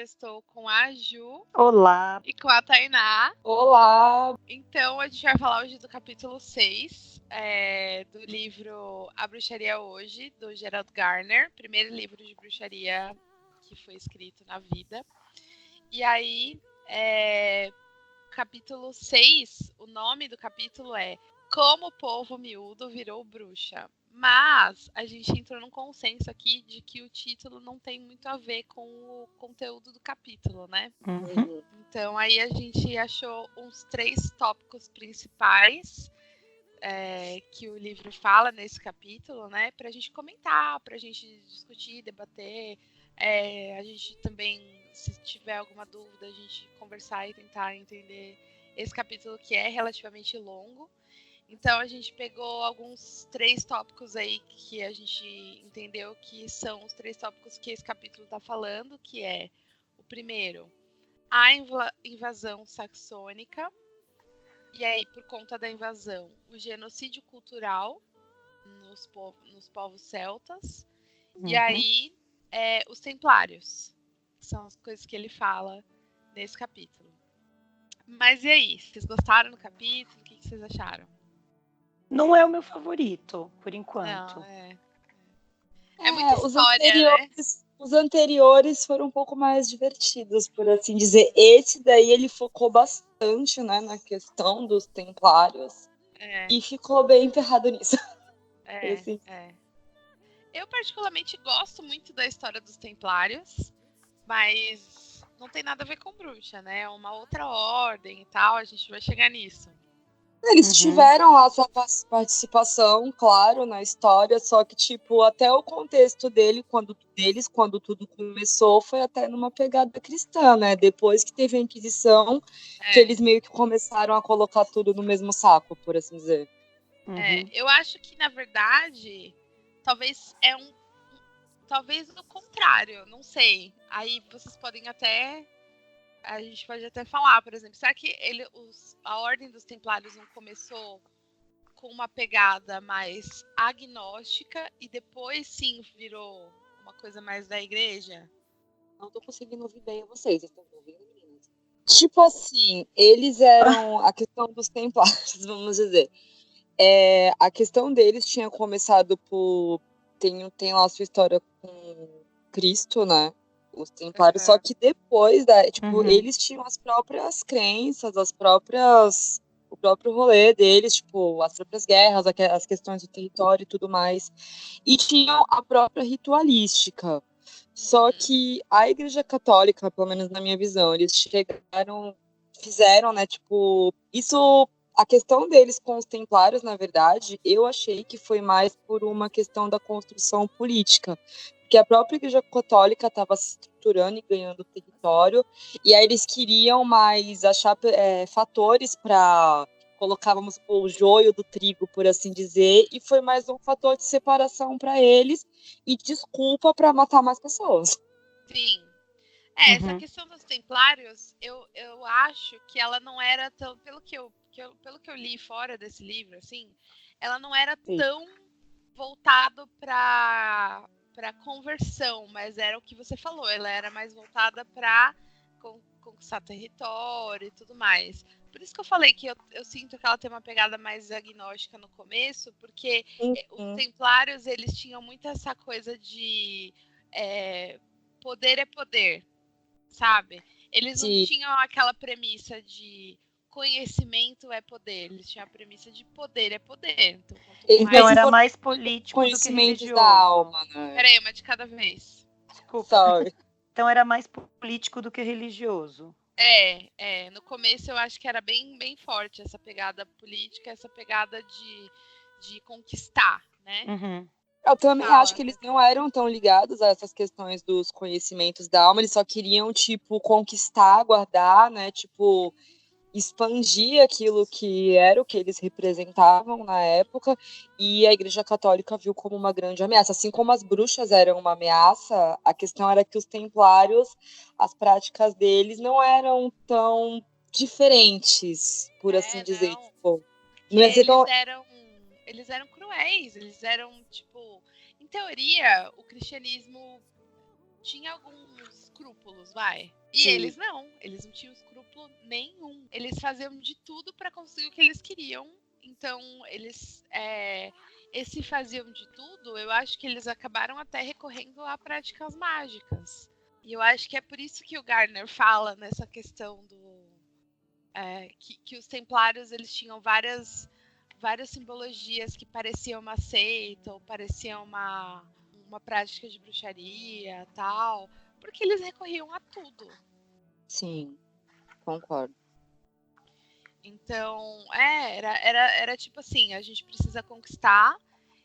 eu estou com a Ju. Olá. E com a Tainá. Olá. Então, a gente vai falar hoje do capítulo 6 do livro A Bruxaria Hoje, do Gerald Garner. Primeiro livro de bruxaria que foi escrito na vida. E aí, capítulo 6, o nome do capítulo é Como o Povo Miúdo Virou Bruxa. Mas a gente entrou num consenso aqui de que o título não tem muito a ver com o conteúdo do capítulo, né? Uhum. Então aí a gente achou uns 3 tópicos principais que o livro fala nesse capítulo, né? Pra gente comentar, pra gente discutir, debater. A gente também, se tiver alguma dúvida, a gente conversar e tentar entender esse capítulo que é relativamente longo. Então a gente pegou alguns 3 tópicos aí que a gente entendeu que são os 3 tópicos que esse capítulo está falando, que é o primeiro, a invasão saxônica, e aí por conta da invasão, o genocídio cultural nos povos celtas, e aí os templários, que são as coisas que ele fala nesse capítulo. Mas e aí, vocês gostaram do capítulo? O que vocês acharam? Não é o meu favorito, por enquanto. Não, é muita história, né? Os anteriores foram um pouco mais divertidos, por assim dizer. Esse daí, ele focou bastante, né, na questão dos templários. E ficou bem ferrado nisso. Eu particularmente gosto muito da história dos templários, mas não tem nada a ver com bruxa, né? É uma outra ordem e tal, a gente vai chegar nisso. Eles tiveram a sua participação, claro, na história, só que, tipo, até o contexto quando tudo começou, foi até numa pegada cristã, né? Depois que teve a Inquisição, que eles meio que começaram a colocar tudo no mesmo saco, por assim dizer. Eu acho que, na verdade, talvez talvez o contrário, não sei. Aí vocês podem até... A gente pode até falar, por exemplo, será que a Ordem dos Templários não começou com uma pegada mais agnóstica e depois sim virou uma coisa mais da igreja? Não tô conseguindo ouvir bem vocês estão ouvindo, meninas? Tipo assim, eles eram a questão dos templários, vamos dizer. A questão deles tinha começado por... Tem lá a sua história com Cristo, né? Os templários, só que depois, eles tinham as próprias crenças, o próprio rolê deles, tipo, as próprias guerras, as questões do território e tudo mais. E tinham a própria ritualística. Só que a Igreja Católica, pelo menos na minha visão, eles fizeram, né, tipo, isso... A questão deles com os templários, na verdade, eu achei que foi mais por uma questão da construção política, porque a própria Igreja Católica estava se estruturando e ganhando território, e aí eles queriam mais achar fatores para colocar, vamos supor, o joio do trigo, por assim dizer, e foi mais um fator de separação para eles e desculpa para matar mais pessoas. Sim. Essa questão dos templários, eu acho que ela não era tão... Pelo que eu li fora desse livro, assim, ela não era tão voltado para conversão, mas era o que você falou, ela era mais voltada para conquistar território e tudo mais. Por isso que eu falei que eu sinto que ela tem uma pegada mais agnóstica no começo, porque os templários, eles tinham muito essa coisa de poder é poder, sabe? Eles não tinham aquela premissa de conhecimento é poder, eles tinham a premissa de poder é poder. Então era mais político do que religioso. Da alma, né? Peraí, uma de cada vez. Desculpa. Sorry. Então era mais político do que religioso. No começo eu acho que era bem, bem forte essa pegada política, essa pegada de conquistar, né? Eu também acho que eles não eram tão ligados a essas questões dos conhecimentos da alma, eles só queriam, tipo, conquistar, guardar, né, tipo, expandir aquilo que era o que eles representavam na época, e a Igreja Católica viu como uma grande ameaça. Assim como as bruxas eram uma ameaça, a questão era que os templários, as práticas deles não eram tão diferentes, por assim dizer. Tipo, não ia ser tão... Eles eram cruéis, eles eram, tipo... Em teoria, o cristianismo tinha alguns escrúpulos, vai. E Sim. eles não tinham escrúpulo nenhum. Eles faziam de tudo para conseguir o que eles queriam. Então, esse faziam de tudo, eu acho que eles acabaram até recorrendo a práticas mágicas. E eu acho que é por isso que o Gardner fala nessa questão que os templários eles tinham várias simbologias que pareciam uma seita ou pareciam uma prática de bruxaria, tal, porque eles recorriam a tudo. Sim, concordo. Então, era tipo assim, a gente precisa conquistar.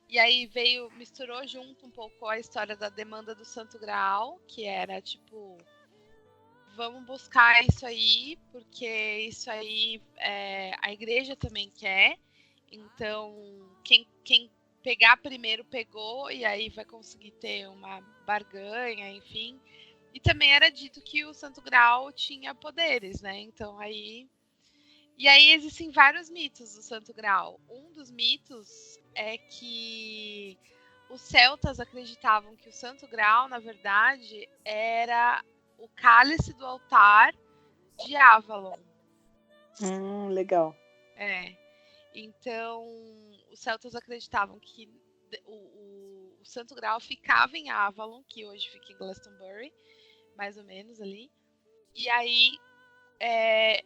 E aí misturou junto um pouco a história da demanda do Santo Graal, que era tipo, vamos buscar isso aí, porque isso aí a igreja também quer. Então, quem pegar primeiro pegou, e aí vai conseguir ter uma barganha, enfim. E também era dito que o Santo Graal tinha poderes, né? Então aí. E aí existem vários mitos do Santo Graal. Um dos mitos é que os celtas acreditavam que o Santo Graal, na verdade, era o cálice do altar de Avalon. Legal. Então, os celtas acreditavam que o Santo Graal ficava em Avalon, que hoje fica em Glastonbury, mais ou menos ali. E aí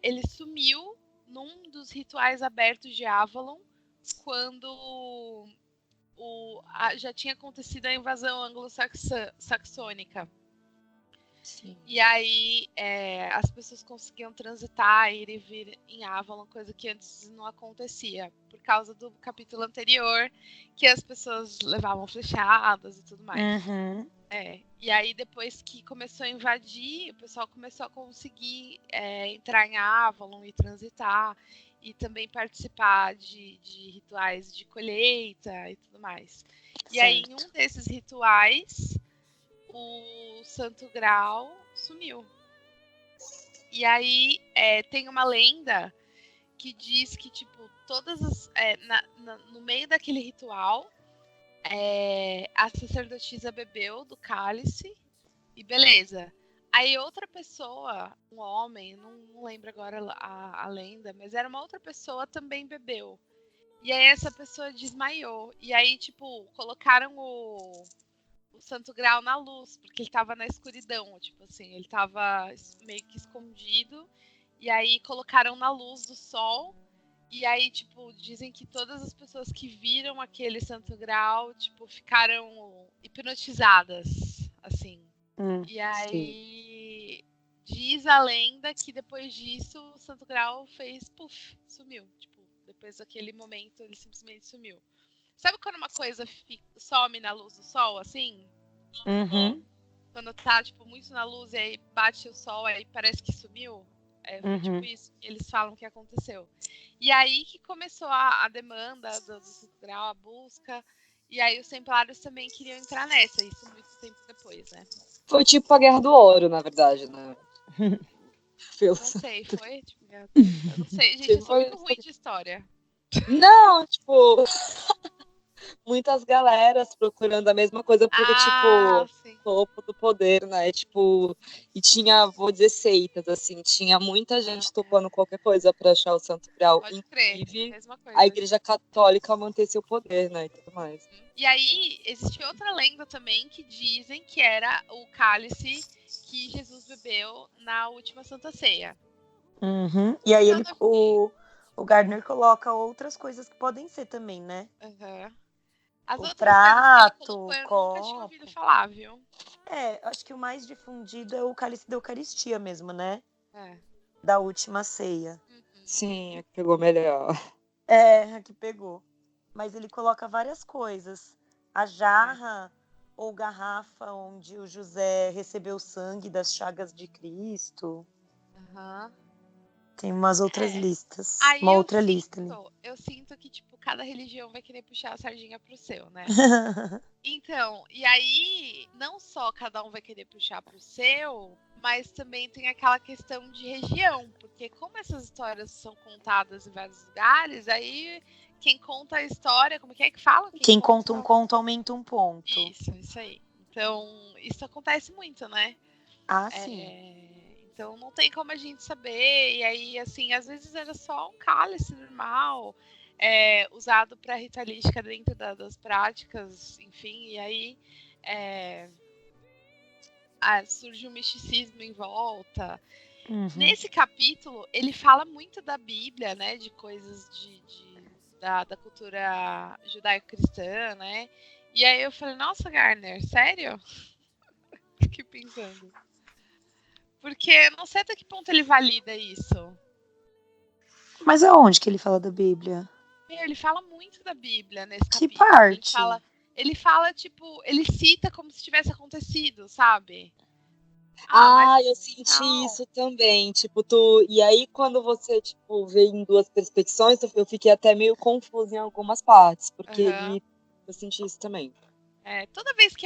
ele sumiu num dos rituais abertos de Avalon, quando já tinha acontecido a invasão anglo-saxônica. Sim. E aí as pessoas conseguiam transitar, ir e vir em Avalon, coisa que antes não acontecia, por causa do capítulo anterior, que as pessoas levavam flechadas e tudo mais. Uhum. E aí depois que começou a invadir, o pessoal começou a conseguir entrar em Avalon e transitar, e também participar de rituais de colheita e tudo mais. E aí em um desses rituais, o Santo Graal sumiu. E aí tem uma lenda que diz que, tipo, todas as. No meio daquele ritual, a sacerdotisa bebeu do cálice e beleza. Aí outra pessoa, um homem, não lembro agora a lenda, mas era uma outra pessoa, também bebeu. E aí essa pessoa desmaiou. E aí, tipo, colocaram o Santo Graal na luz, porque ele tava na escuridão, tipo assim, ele tava meio que escondido. E aí colocaram na luz do sol. E aí, tipo, dizem que todas as pessoas que viram aquele Santo Graal, tipo, ficaram hipnotizadas, assim. E aí diz a lenda que depois disso o Santo Graal fez puff, sumiu. Tipo, depois daquele momento ele simplesmente sumiu. Sabe quando uma coisa some na luz do sol, assim? Uhum. Quando tá, tipo, muito na luz e aí bate o sol, aí parece que sumiu? Foi tipo isso que eles falam que aconteceu. E aí que começou a demanda do Santo Graal, a busca. E aí os templários também queriam entrar nessa, isso muito tempo depois, né? Foi tipo a Guerra do Ouro, na verdade, né? Não sei, foi? Tipo, eu não sei, gente, eu sou muito ruim de história. Não, tipo, muitas galeras procurando a mesma coisa, porque, sim. topo do poder, né? Tipo, e tinha, vou dizer, seitas, assim, tinha muita gente topando qualquer coisa pra achar o Santo Graal. Pode crer, Inclusive, mesma coisa. a Igreja Católica manter seu poder, né? E tudo mais. E aí, existe outra lenda também que dizem que era o cálice que Jesus bebeu na última Santa Ceia. Uhum. E aí o Gardner coloca outras coisas que podem ser também, né? Uhum. As o outras prato, coisas que ele colocou, eu copo. nunca tinha ouvido falar, viu? Acho que o mais difundido é o cálice da Eucaristia mesmo, né? Da última ceia. Sim, é que pegou melhor. A que pegou. Mas ele coloca várias coisas. A jarra ou garrafa onde o José recebeu o sangue das chagas de Cristo. Tem umas outras listas. Aí uma outra lista ali. Eu sinto que, tipo, cada religião vai querer puxar a sardinha pro seu, né? Então, e aí, não só cada um vai querer puxar pro seu, mas também tem aquela questão de região. Porque como essas histórias são contadas em vários lugares, aí quem conta a história, como é que fala? Quem conta um conto aumenta um ponto. Isso aí. Então, isso acontece muito, né? Sim. Então não tem como a gente saber. E aí, assim, às vezes era só um cálice normal, usado para ritualística dentro das práticas, enfim. E aí surge um misticismo em volta. Nesse capítulo, ele fala muito da Bíblia, né? De coisas da cultura judaico-cristã, né? E aí eu falei, nossa, Garner, sério? Fiquei pensando. Porque eu não sei até que ponto ele valida isso. Mas aonde que ele fala da Bíblia? Ele fala muito da Bíblia nesse Que capítulo. parte? Ele fala, tipo, ele cita como se tivesse acontecido, sabe? Eu senti isso também, tipo, e aí quando você, tipo, vê em duas perspectivas, eu fiquei até meio confusa em algumas partes, porque eu senti isso também. Toda vez que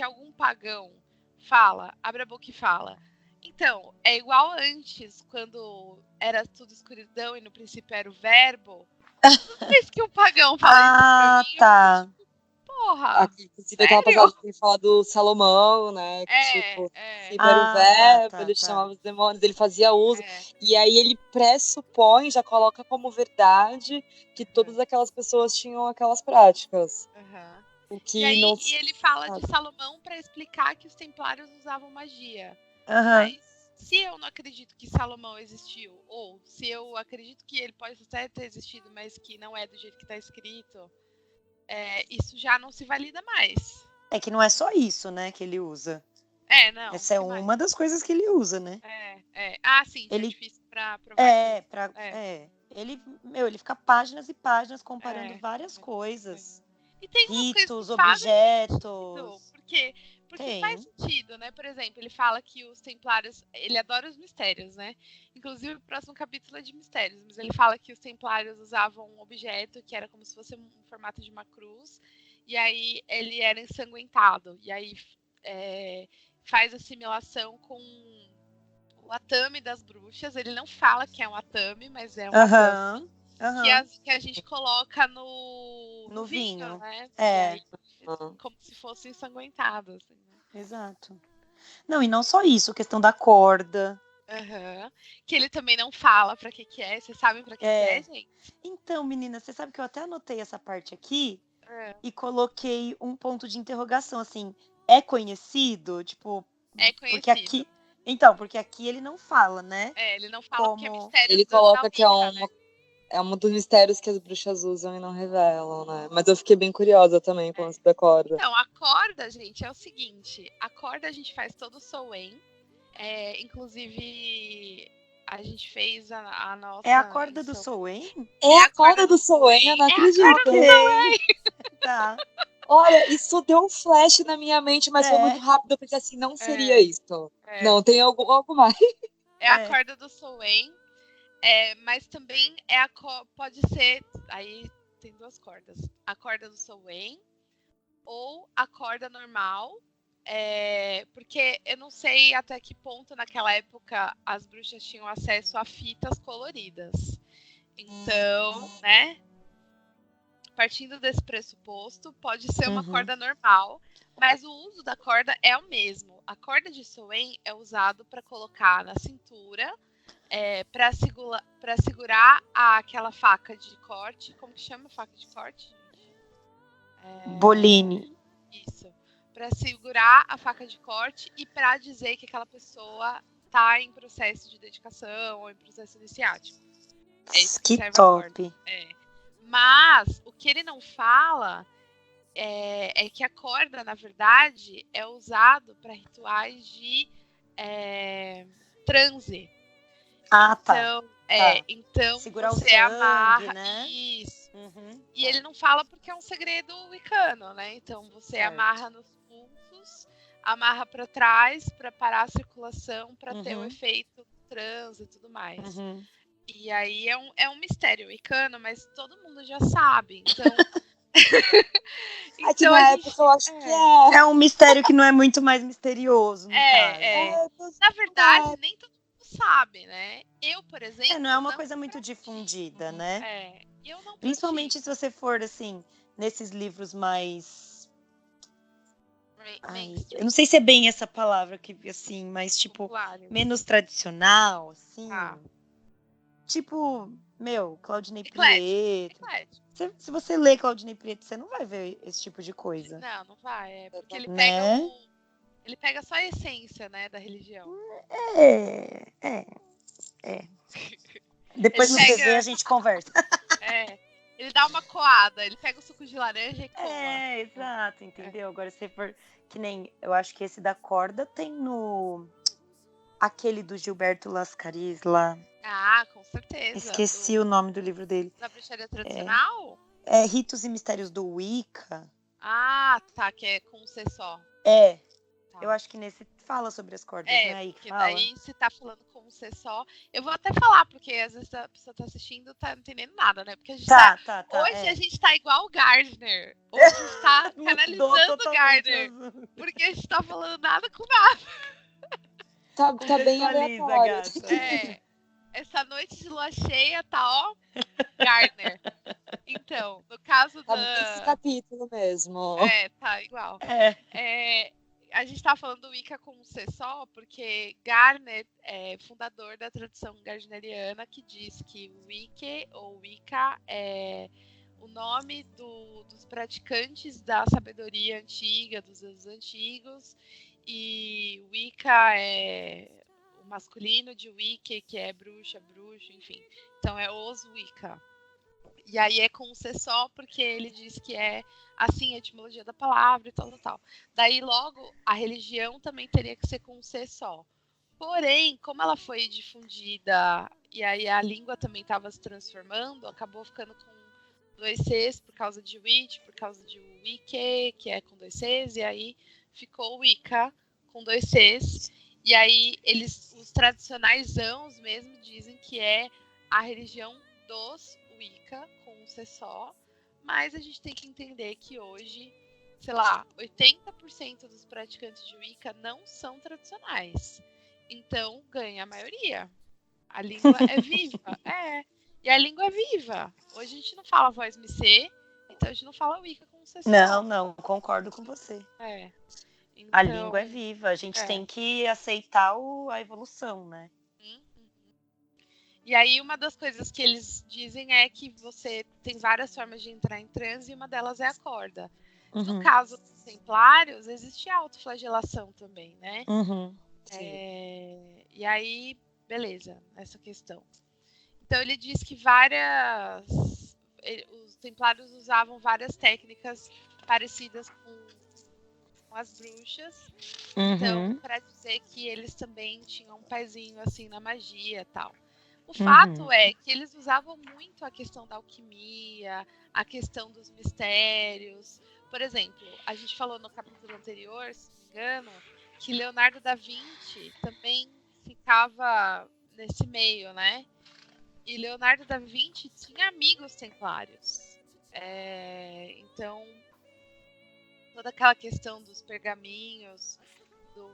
algum pagão fala, abre a boca e fala. Então, é igual antes, quando era tudo escuridão e no princípio era o verbo. Toda vez que o pagão fala isso pra mim, porra, inclusive aquela passagem que ele fala do Salomão, né? Tipo, se era o verbo, ele chamava os demônios, ele fazia uso. E aí ele pressupõe, já coloca como verdade que todas aquelas pessoas tinham aquelas práticas. O que e ele fala de Salomão para explicar que os templários usavam magia. Mas se eu não acredito que Salomão existiu, ou se eu acredito que ele pode até ter existido, mas que não é do jeito que está escrito, isso já não se valida mais. É que não é só isso, né, que ele usa. Não. Essa é uma das coisas que ele usa, né? Sim, de ele artifício pra provar. Ele fica páginas e páginas comparando várias coisas. E tem ritos, umas coisas que objetos. Porque faz sentido, né? Por exemplo, ele fala que os templários, ele adora os mistérios, né? Inclusive o próximo capítulo é de mistérios, mas ele fala que os templários usavam um objeto que era como se fosse um formato de uma cruz, e aí ele era ensanguentado, e aí faz assimilação com o atame das bruxas. Ele não fala que é um atame, mas é um atame. Que a gente coloca no vinho, né? E aí, como se fosse ensanguentado. Assim, né? Exato. Não, e não só isso, a questão da corda. Que ele também não fala pra que é. Vocês sabem pra que é, gente? Então, menina, você sabe que eu até anotei essa parte aqui e coloquei um ponto de interrogação, assim, é conhecido? Tipo, é conhecido. Porque aqui ele não fala, né? Ele não fala porque é mistério. Ele coloca que é um dos mistérios que as bruxas usam e não revelam, né? Mas eu fiquei bem curiosa também com o lance da corda. Então, a corda, gente, é o seguinte. A corda a gente faz todo o Soen. Inclusive, a gente fez a nossa... É a corda do Soen? É a corda do Soen, eu não acredito. É a corda do Soen! Tá. Olha, isso deu um flash na minha mente, mas foi muito rápido, porque assim, não seria isso. Não, tem algo mais. É a corda do Soen. Mas também pode ser, aí tem duas cordas, a corda do Soen ou a corda normal, porque eu não sei até que ponto naquela época as bruxas tinham acesso a fitas coloridas. Então, né, partindo desse pressuposto, pode ser uma corda normal, mas o uso da corda é o mesmo. A corda de Soen é usado para colocar na cintura, para segurar aquela faca de corte. Como que chama a faca de corte? Boline. Isso. Para segurar a faca de corte e para dizer que aquela pessoa está em processo de dedicação ou em processo iniciático. Que top. Mas o que ele não fala é que a corda, na verdade, é usado para rituais de transe. Então segurar você o sangue, amarra, né? Isso. E ele não fala porque é um segredo wicano, né? Então você amarra nos pulsos, amarra para trás para parar a circulação, para ter o efeito do transe e tudo mais. E aí é um mistério wicano, mas todo mundo já sabe. Então, então na época eu acho que é um mistério que não é muito mais misterioso, no caso. Na verdade, nem todo mundo sabe, né? Eu, por exemplo... não é uma coisa muito difundida, né? Eu não Principalmente se você for, assim, nesses livros mais Ai, eu mainstream, não sei se é bem essa palavra que, assim, mas, tipo, populares. menos tradicional, assim. Ah. Tipo, Claudinei Eclético. Prieto. Se você lê Claudinei Prieto, você não vai ver esse tipo de coisa, Não vai. É porque ele pega né? ele pega só a essência, né, da religião. É. Depois Ele no PV pega- a gente conversa. Ele dá uma coada, ele pega o suco de laranja e coa. Exato, entendeu? Agora, se for que nem, eu acho que esse da corda tem no... Aquele do Gilberto Lascaris lá. Ah, com certeza. Esqueci o nome do livro dele. Da bruxaria tradicional? É Ritos e Mistérios do Wicca. Ah, tá, que é com um C só. Tá. Eu acho que nesse fala sobre as cordas, não é aí que porque fala? daí se tá falando com um C só. Eu vou até falar, porque às vezes a pessoa tá assistindo tá não entendendo nada, né? Porque a gente Tá. hoje a gente tá igual o Gardner. Hoje a gente tá Mudou canalizando o totalmente Gardner. o assunto. Porque a gente tá falando nada com nada. Tá bem Contextualiza, aleatório. gata. Essa noite de lua cheia tá, ó, Gardner. Então, no caso Tá bem esse capítulo mesmo. Tá igual. É. A gente tá falando do Wicca com um C só, porque Gardner é fundador da tradição gardneriana, que diz que o Wicca é o nome dos praticantes da sabedoria antiga, dos deuses antigos, e Wicca é o masculino de Wicca, que é bruxa, bruxo, enfim. Então é os Wicca. E aí é com um C só, porque ele diz que é assim a etimologia da palavra e tal. Daí logo a religião também teria que ser com um C só. Porém, como ela foi difundida e aí a língua também estava se transformando, acabou ficando com 2 Cs por causa de Witch, por causa de Wicca, que é com 2 Cs, e aí ficou Wicca com 2 Cs. E aí os tradicionaisãos mesmo dizem que é a religião dos Wicca com um C só, mas a gente tem que entender que hoje, sei lá, 80% dos praticantes de Wicca não são tradicionais. Então, ganha a maioria. A língua é viva. E a língua é viva. Hoje a gente não fala voz MC, então a gente não fala Wicca com um C só. Não, concordo com você. Então, A língua é viva, a gente tem que aceitar a evolução, né? E aí uma das coisas que eles dizem é que você tem várias formas de entrar em transe e uma delas é a corda. No caso dos templários, existe autoflagelação também, né? E aí, beleza, essa questão. Então ele diz que os templários usavam várias técnicas parecidas com as bruxas. Então, para dizer que eles também tinham um pezinho assim na magia e tal. O fato é que eles usavam muito a questão da alquimia, a questão dos mistérios. Por exemplo, a gente falou no capítulo anterior, se não me engano, que Leonardo da Vinci também ficava nesse meio, né? E Leonardo da Vinci tinha amigos templários. Então, toda aquela questão dos pergaminhos do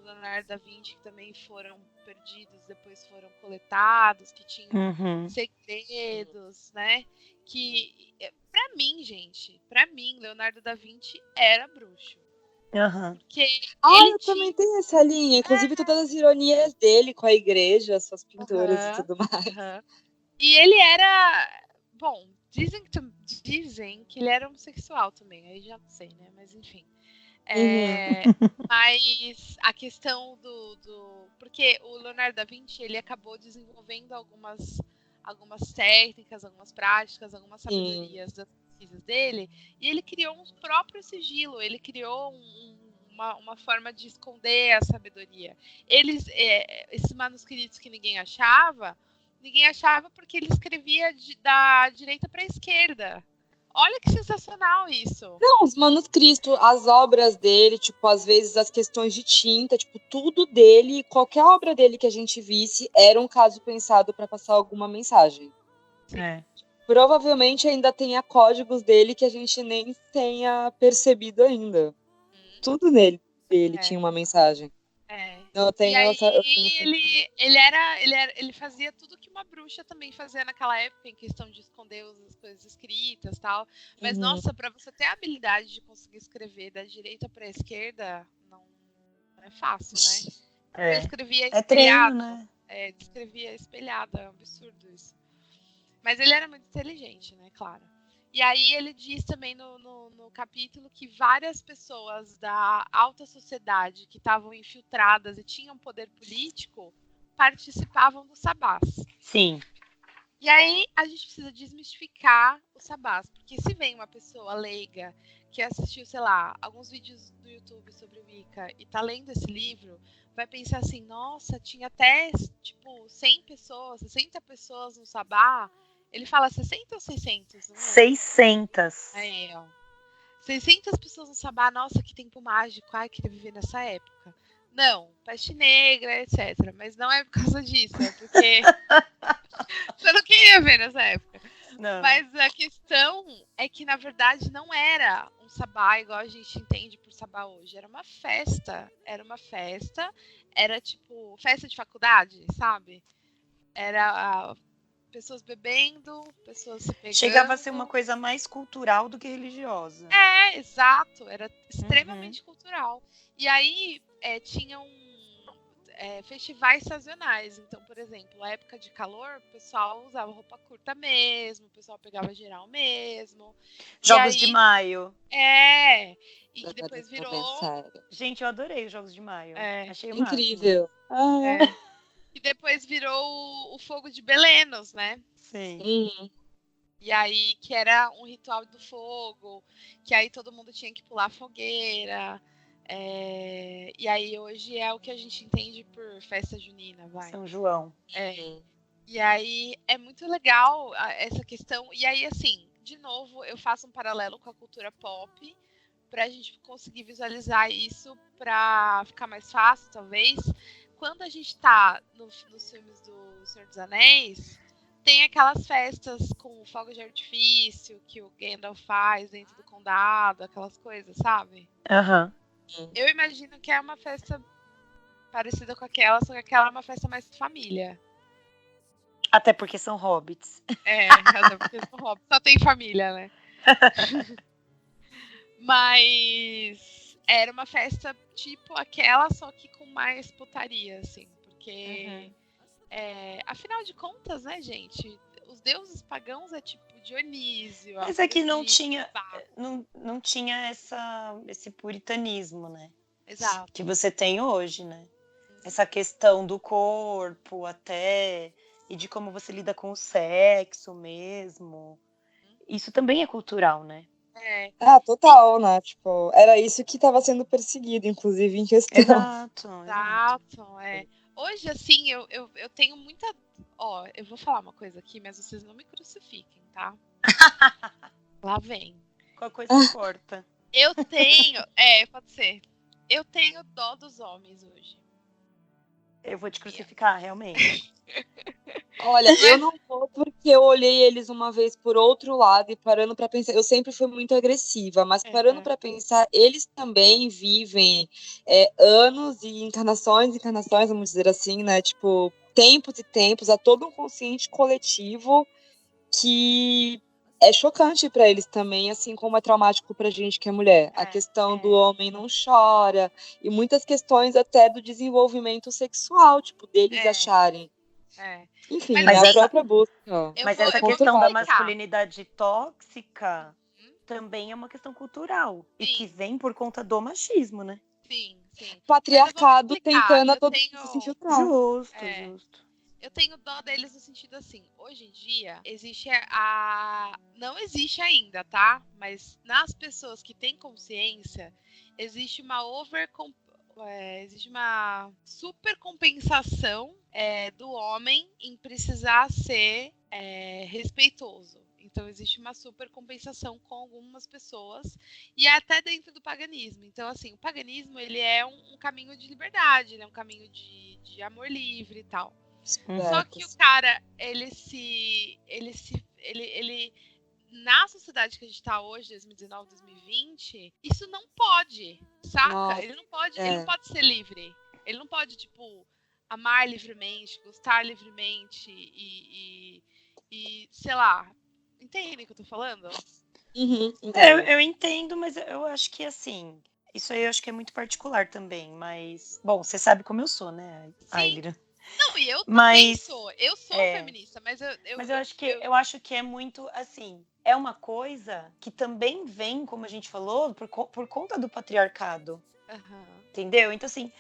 Leonardo da Vinci, que também foram perdidos, depois foram coletados, que tinham segredos, né? Que, pra mim, Leonardo da Vinci era bruxo. Porque eu também tenho essa linha, inclusive todas as ironias dele com a igreja, suas pinturas e tudo mais. E ele era, bom, dizem que ele era homossexual também, aí já não sei, né? Mas enfim. Mas a questão porque o Leonardo da Vinci ele acabou desenvolvendo algumas técnicas, algumas práticas, algumas sabedorias das pesquisas dele, e ele criou um próprio sigilo, ele criou uma forma de esconder a sabedoria. Esses manuscritos que ninguém achava porque ele escrevia da direita para a esquerda. Olha que sensacional isso. Não, os manuscritos, as obras dele, tipo, às vezes as questões de tinta, tipo, tudo dele, qualquer obra dele que a gente visse era um caso pensado para passar alguma mensagem. Provavelmente ainda tenha códigos dele que a gente nem tenha percebido ainda. Tudo nele dele tinha uma mensagem. Não, eu tenho E aí essa. ele fazia tudo que uma bruxa também fazia naquela época, em questão de esconder as coisas escritas e tal. Mas, nossa, pra você ter a habilidade de conseguir escrever da direita pra esquerda, não é fácil, né? Ele escrevia É treino, espelhado. né? Escrevia espelhado, é um absurdo isso. Mas ele era muito inteligente, né? Claro. E aí ele diz também no capítulo que várias pessoas da alta sociedade que estavam infiltradas e tinham poder político participavam do sabás. Sim. E aí a gente precisa desmistificar o sabás, porque se vem uma pessoa leiga que assistiu, sei lá, alguns vídeos do YouTube sobre o Wicca e tá lendo esse livro, vai pensar assim, nossa, tinha até, tipo, 100 pessoas, 60 pessoas no sabá. Ele fala 60 ou 600? Não lembro. 600. Aí, ó. 600 pessoas no sabá, nossa, que tempo mágico, ai, queria viver nessa época. Não, peste negra, etc. Mas não é por causa disso, é porque você não queria ver nessa época. Não. Mas a questão é que, na verdade, não era um sabá igual a gente entende por sabá hoje. Era uma festa. Era tipo festa de faculdade, sabe? Era pessoas bebendo, pessoas se pegando. Chegava a ser uma coisa mais cultural do que religiosa. Exato. Era extremamente cultural. E aí tinham festivais sazonais. Então, por exemplo, a época de calor, o pessoal usava roupa curta mesmo, o pessoal pegava geral mesmo. Jogos aí, de Maio. E que depois virou... Gente, eu adorei os Jogos de Maio. Achei incrível. E depois virou o fogo de Belenos, né? Sim. E aí, que era um ritual do fogo, que aí todo mundo tinha que pular fogueira. E aí hoje é o que a gente entende por festa junina, vai. São João. E aí é muito legal essa questão. E aí, assim, de novo, eu faço um paralelo com a cultura pop pra gente conseguir visualizar isso pra ficar mais fácil, talvez. Quando a gente tá nos filmes do Senhor dos Anéis, tem aquelas festas com fogos de artifício que o Gandalf faz dentro do condado, aquelas coisas, sabe? Eu imagino que é uma festa parecida com aquela, só que aquela é uma festa mais família. Até porque são hobbits. Até porque são hobbits. Só tem família, né? Mas era uma festa tipo aquela, só que com mais putaria, assim. Porque, afinal de contas, né, gente? Os deuses pagãos é tipo Dionísio. Mas é que não tinha esse puritanismo, né? Exato. Que você tem hoje, né? Essa questão do corpo até, e de como você lida com o sexo mesmo. Isso também é cultural, né? Total, né? Tipo, era isso que estava sendo perseguido, inclusive, em questão. Exato. Hoje, assim, eu tenho muita... eu vou falar uma coisa aqui, mas vocês não me crucifiquem, tá? Lá vem. Qual coisa importa? Eu tenho... pode ser. Eu tenho dó dos homens hoje. Eu vou te crucificar, realmente. Olha, eu não vou porque eu olhei eles uma vez por outro lado e parando pra pensar, eu sempre fui muito agressiva, mas parando pra pensar, eles também vivem anos e encarnações, vamos dizer assim, né? Tipo, tempos e tempos, há todo um consciente coletivo que é chocante pra eles também, assim como é traumático pra gente que é mulher. A questão do homem não chora e muitas questões até do desenvolvimento sexual, tipo, deles acharem. Enfim, mas a própria busca. Mas essa questão da masculinidade tóxica também é uma questão cultural. Sim. E que vem por conta do machismo, né? Sim. Patriarcado tentando a todo mundo se infiltrar. Justo. Eu tenho dó deles no sentido assim, hoje em dia existe não existe ainda, tá? Mas nas pessoas que têm consciência, existe uma existe uma supercompensação do homem em precisar ser respeitoso. Então, existe uma supercompensação com algumas pessoas e até dentro do paganismo. Então, assim, o paganismo, ele é um caminho de liberdade, ele é um caminho de amor livre e tal. Só que o cara, ele na sociedade que a gente tá hoje, 2019, 2020, isso não pode, saca? Ele não pode ser livre. Ele não pode, tipo, amar livremente, gostar livremente e sei lá. Entende o que eu tô falando? Eu entendo, mas eu acho que assim, isso aí eu acho que é muito particular também, mas, bom, você sabe como eu sou, né, Aylira? Não, e eu também Mas sou. Eu sou feminista, mas eu acho que é muito assim, é uma coisa que também vem, como a gente falou, por conta do patriarcado, entendeu? Então, assim,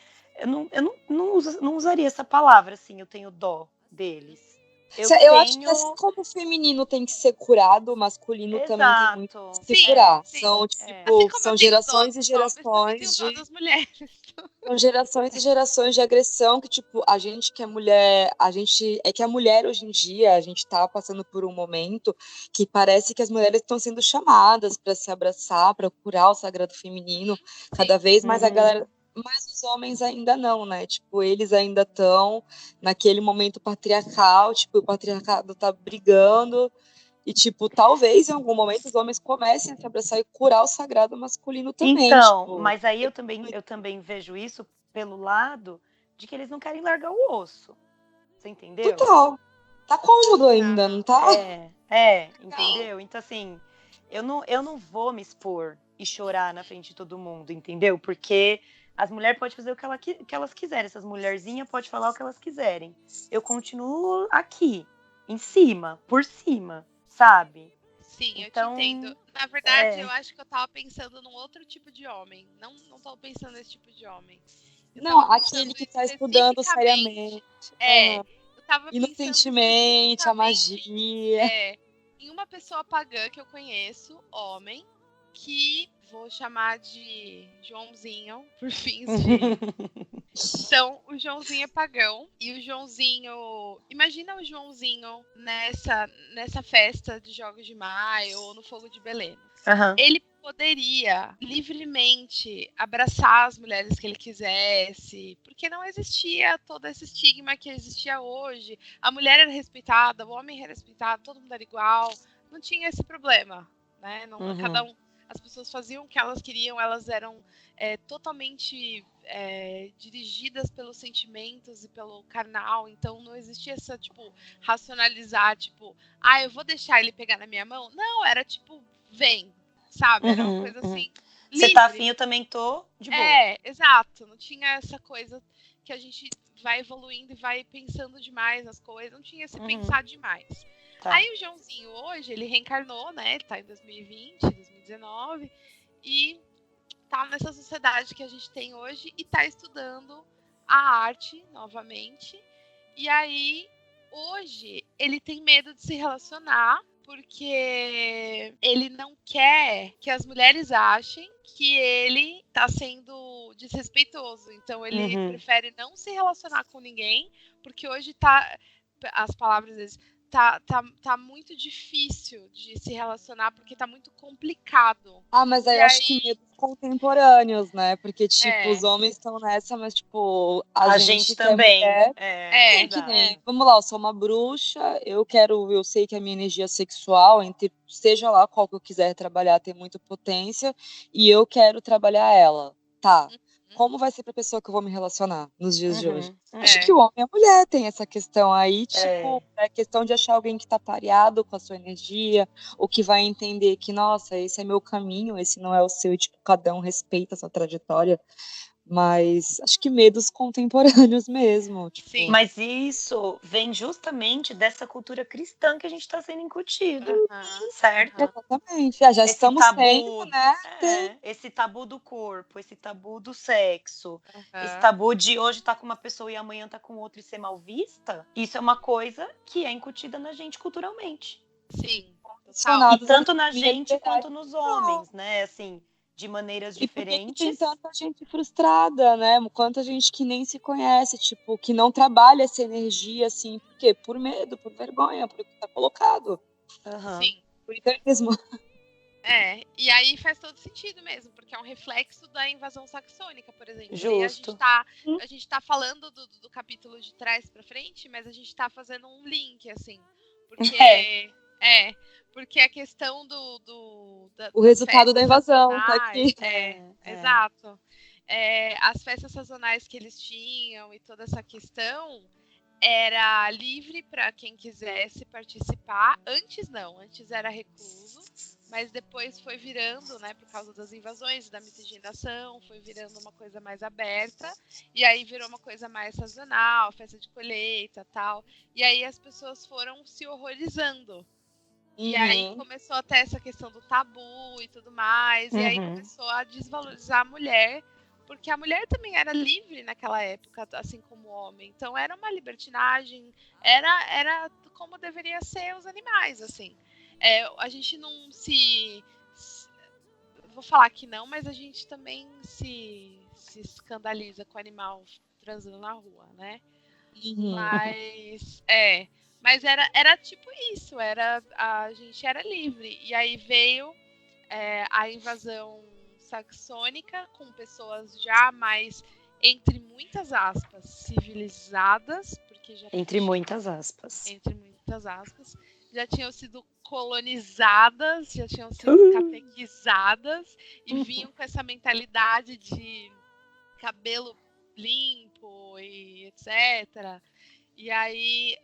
não usaria essa palavra, assim, eu tenho dó deles. Eu acho que assim como o feminino tem que ser curado, o masculino também tem muito Exato. que se curar. Sim. São, tipo, Assim como são eu tenho gerações dó e dos homens, também tenho gerações dó de. das mulheres. São gerações e gerações de agressão que, tipo, a gente que é mulher, é que a mulher hoje em dia, a gente tá passando por um momento que parece que as mulheres estão sendo chamadas para se abraçar, para curar o sagrado feminino, cada vez mais a galera. Mas os homens ainda não, né? Tipo, eles ainda estão naquele momento patriarcal, tipo, o patriarcado tá brigando. E, tipo, talvez em algum momento os homens comecem a se abraçar e curar o sagrado masculino também. Então, tipo, mas aí eu também vejo isso pelo lado de que eles não querem largar o osso. Você entendeu? Total. Tá cômodo ainda, não tá? Entendeu? Então, assim, eu não vou me expor e chorar na frente de todo mundo, entendeu? Porque as mulheres podem fazer o que elas quiserem, essas mulherzinhas podem falar o que elas quiserem. Eu continuo aqui, em cima, por cima, sabe? Sim, Então, eu te entendo. Na verdade, eu acho que eu tava pensando num outro tipo de homem. Não tava pensando nesse tipo de homem. Não, aquele que tá estudando seriamente. Eu tava inocentemente, pensando a magia. em uma pessoa pagã que eu conheço, homem, que vou chamar de Joãozinho, por fins de. Então, o Joãozinho é pagão. E o Joãozinho. Imagina o Joãozinho nessa festa de Jogos de Maio ou no Fogo de Belém. Ele poderia livremente abraçar as mulheres que ele quisesse, porque não existia todo esse estigma que existia hoje. A mulher era respeitada, o homem era respeitado, todo mundo era igual. Não tinha esse problema, né? Cada um, as pessoas faziam o que elas queriam, elas eram totalmente dirigidas pelos sentimentos e pelo carnal, então não existia essa, tipo, racionalizar, tipo, eu vou deixar ele pegar na minha mão. Não, era tipo, vem, sabe? Era uma coisa assim, livre. Você tá afim, eu também tô de boa. Exato, não tinha essa coisa que a gente vai evoluindo e vai pensando demais nas coisas, não tinha esse pensar demais. Aí o Joãozinho hoje, ele reencarnou, né? Ele tá em 2020, 2019, e tá nessa sociedade que a gente tem hoje e tá estudando a arte novamente. E aí, hoje, ele tem medo de se relacionar porque ele não quer que as mulheres achem que ele tá sendo desrespeitoso. Então, ele prefere não se relacionar com ninguém, porque hoje tá, as palavras deles, tá muito difícil de se relacionar, porque tá muito complicado. Mas aí eu acho que medos contemporâneos, né? Porque, tipo, os homens estão nessa, mas, tipo, a gente também. Que nem, vamos lá, eu sou uma bruxa, eu sei que a minha energia sexual, seja lá qual que eu quiser trabalhar, tem muita potência, e eu quero trabalhar ela. Tá. Como vai ser pra pessoa que eu vou me relacionar nos dias de hoje? Acho que o homem e a mulher tem essa questão aí, tipo, é questão de achar alguém que tá pareado com a sua energia, ou que vai entender que, nossa, esse é meu caminho, esse não é o seu, e, tipo, cada um respeita a sua trajetória. Mas acho que medos contemporâneos mesmo. Tipo. Sim. Mas isso vem justamente dessa cultura cristã que a gente está sendo incutido, certo? Exatamente. Já esse estamos tabu, tendo, né? Esse tabu do corpo, esse tabu do sexo, esse tabu de hoje estar com uma pessoa e amanhã estar com outra e ser mal vista. Isso é uma coisa que é incutida na gente culturalmente. Sim. E tanto na gente quanto nos homens, né? Assim, de maneiras diferentes. E tem tanta gente frustrada, né? Quanta gente que nem se conhece, tipo, que não trabalha essa energia, assim, por quê? Por medo, por vergonha, por tá colocado. Sim. Por mesmo. E aí faz todo sentido mesmo, porque é um reflexo da invasão saxônica, por exemplo. Justo. E a gente tá falando do capítulo de trás pra frente, mas a gente tá fazendo um link, assim. Porque porque a questão o resultado da invasão tá aqui. Exato. as festas sazonais que eles tinham e toda essa questão era livre para quem quisesse participar. Antes não, antes era recluso, mas depois foi virando, né, por causa das invasões, da miscigenação, foi virando uma coisa mais aberta, e aí virou uma coisa mais sazonal, festa de colheita, tal. E aí as pessoas foram se horrorizando. E aí começou até essa questão do tabu e tudo mais, e aí começou a desvalorizar a mulher, porque a mulher também era livre naquela época, assim como o homem. Então era uma libertinagem, era como deveria ser os animais, assim. A gente não vou falar que não, mas a gente também se escandaliza com o animal transando na rua, né? Mas era tipo isso, a gente era livre. E aí veio a invasão saxônica com pessoas já mais, entre muitas aspas, civilizadas, porque já Entre muitas aspas, já tinham sido colonizadas, já tinham sido catequizadas e vinham com essa mentalidade de cabelo limpo e etc. E aí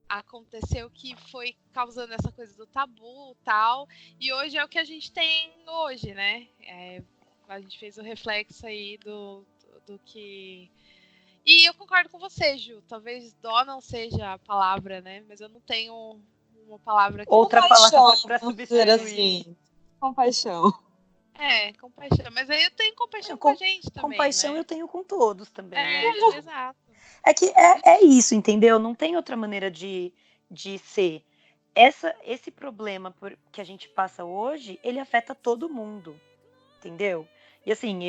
aconteceu que foi causando essa coisa do tabu e tal, e hoje é o que a gente tem hoje, né? A gente fez o reflexo aí do que... E eu concordo com você, Ju, talvez dó não seja a palavra, né? Mas eu não tenho uma palavra que... Outra palavra para substituir. Assim. Compaixão. Compaixão. Mas aí eu tenho compaixão com a gente também, compaixão, né? Eu tenho com todos também, né? Exato. É que é isso, entendeu? Não tem outra maneira de ser. Esse problema que a gente passa hoje, ele afeta todo mundo, entendeu? E assim,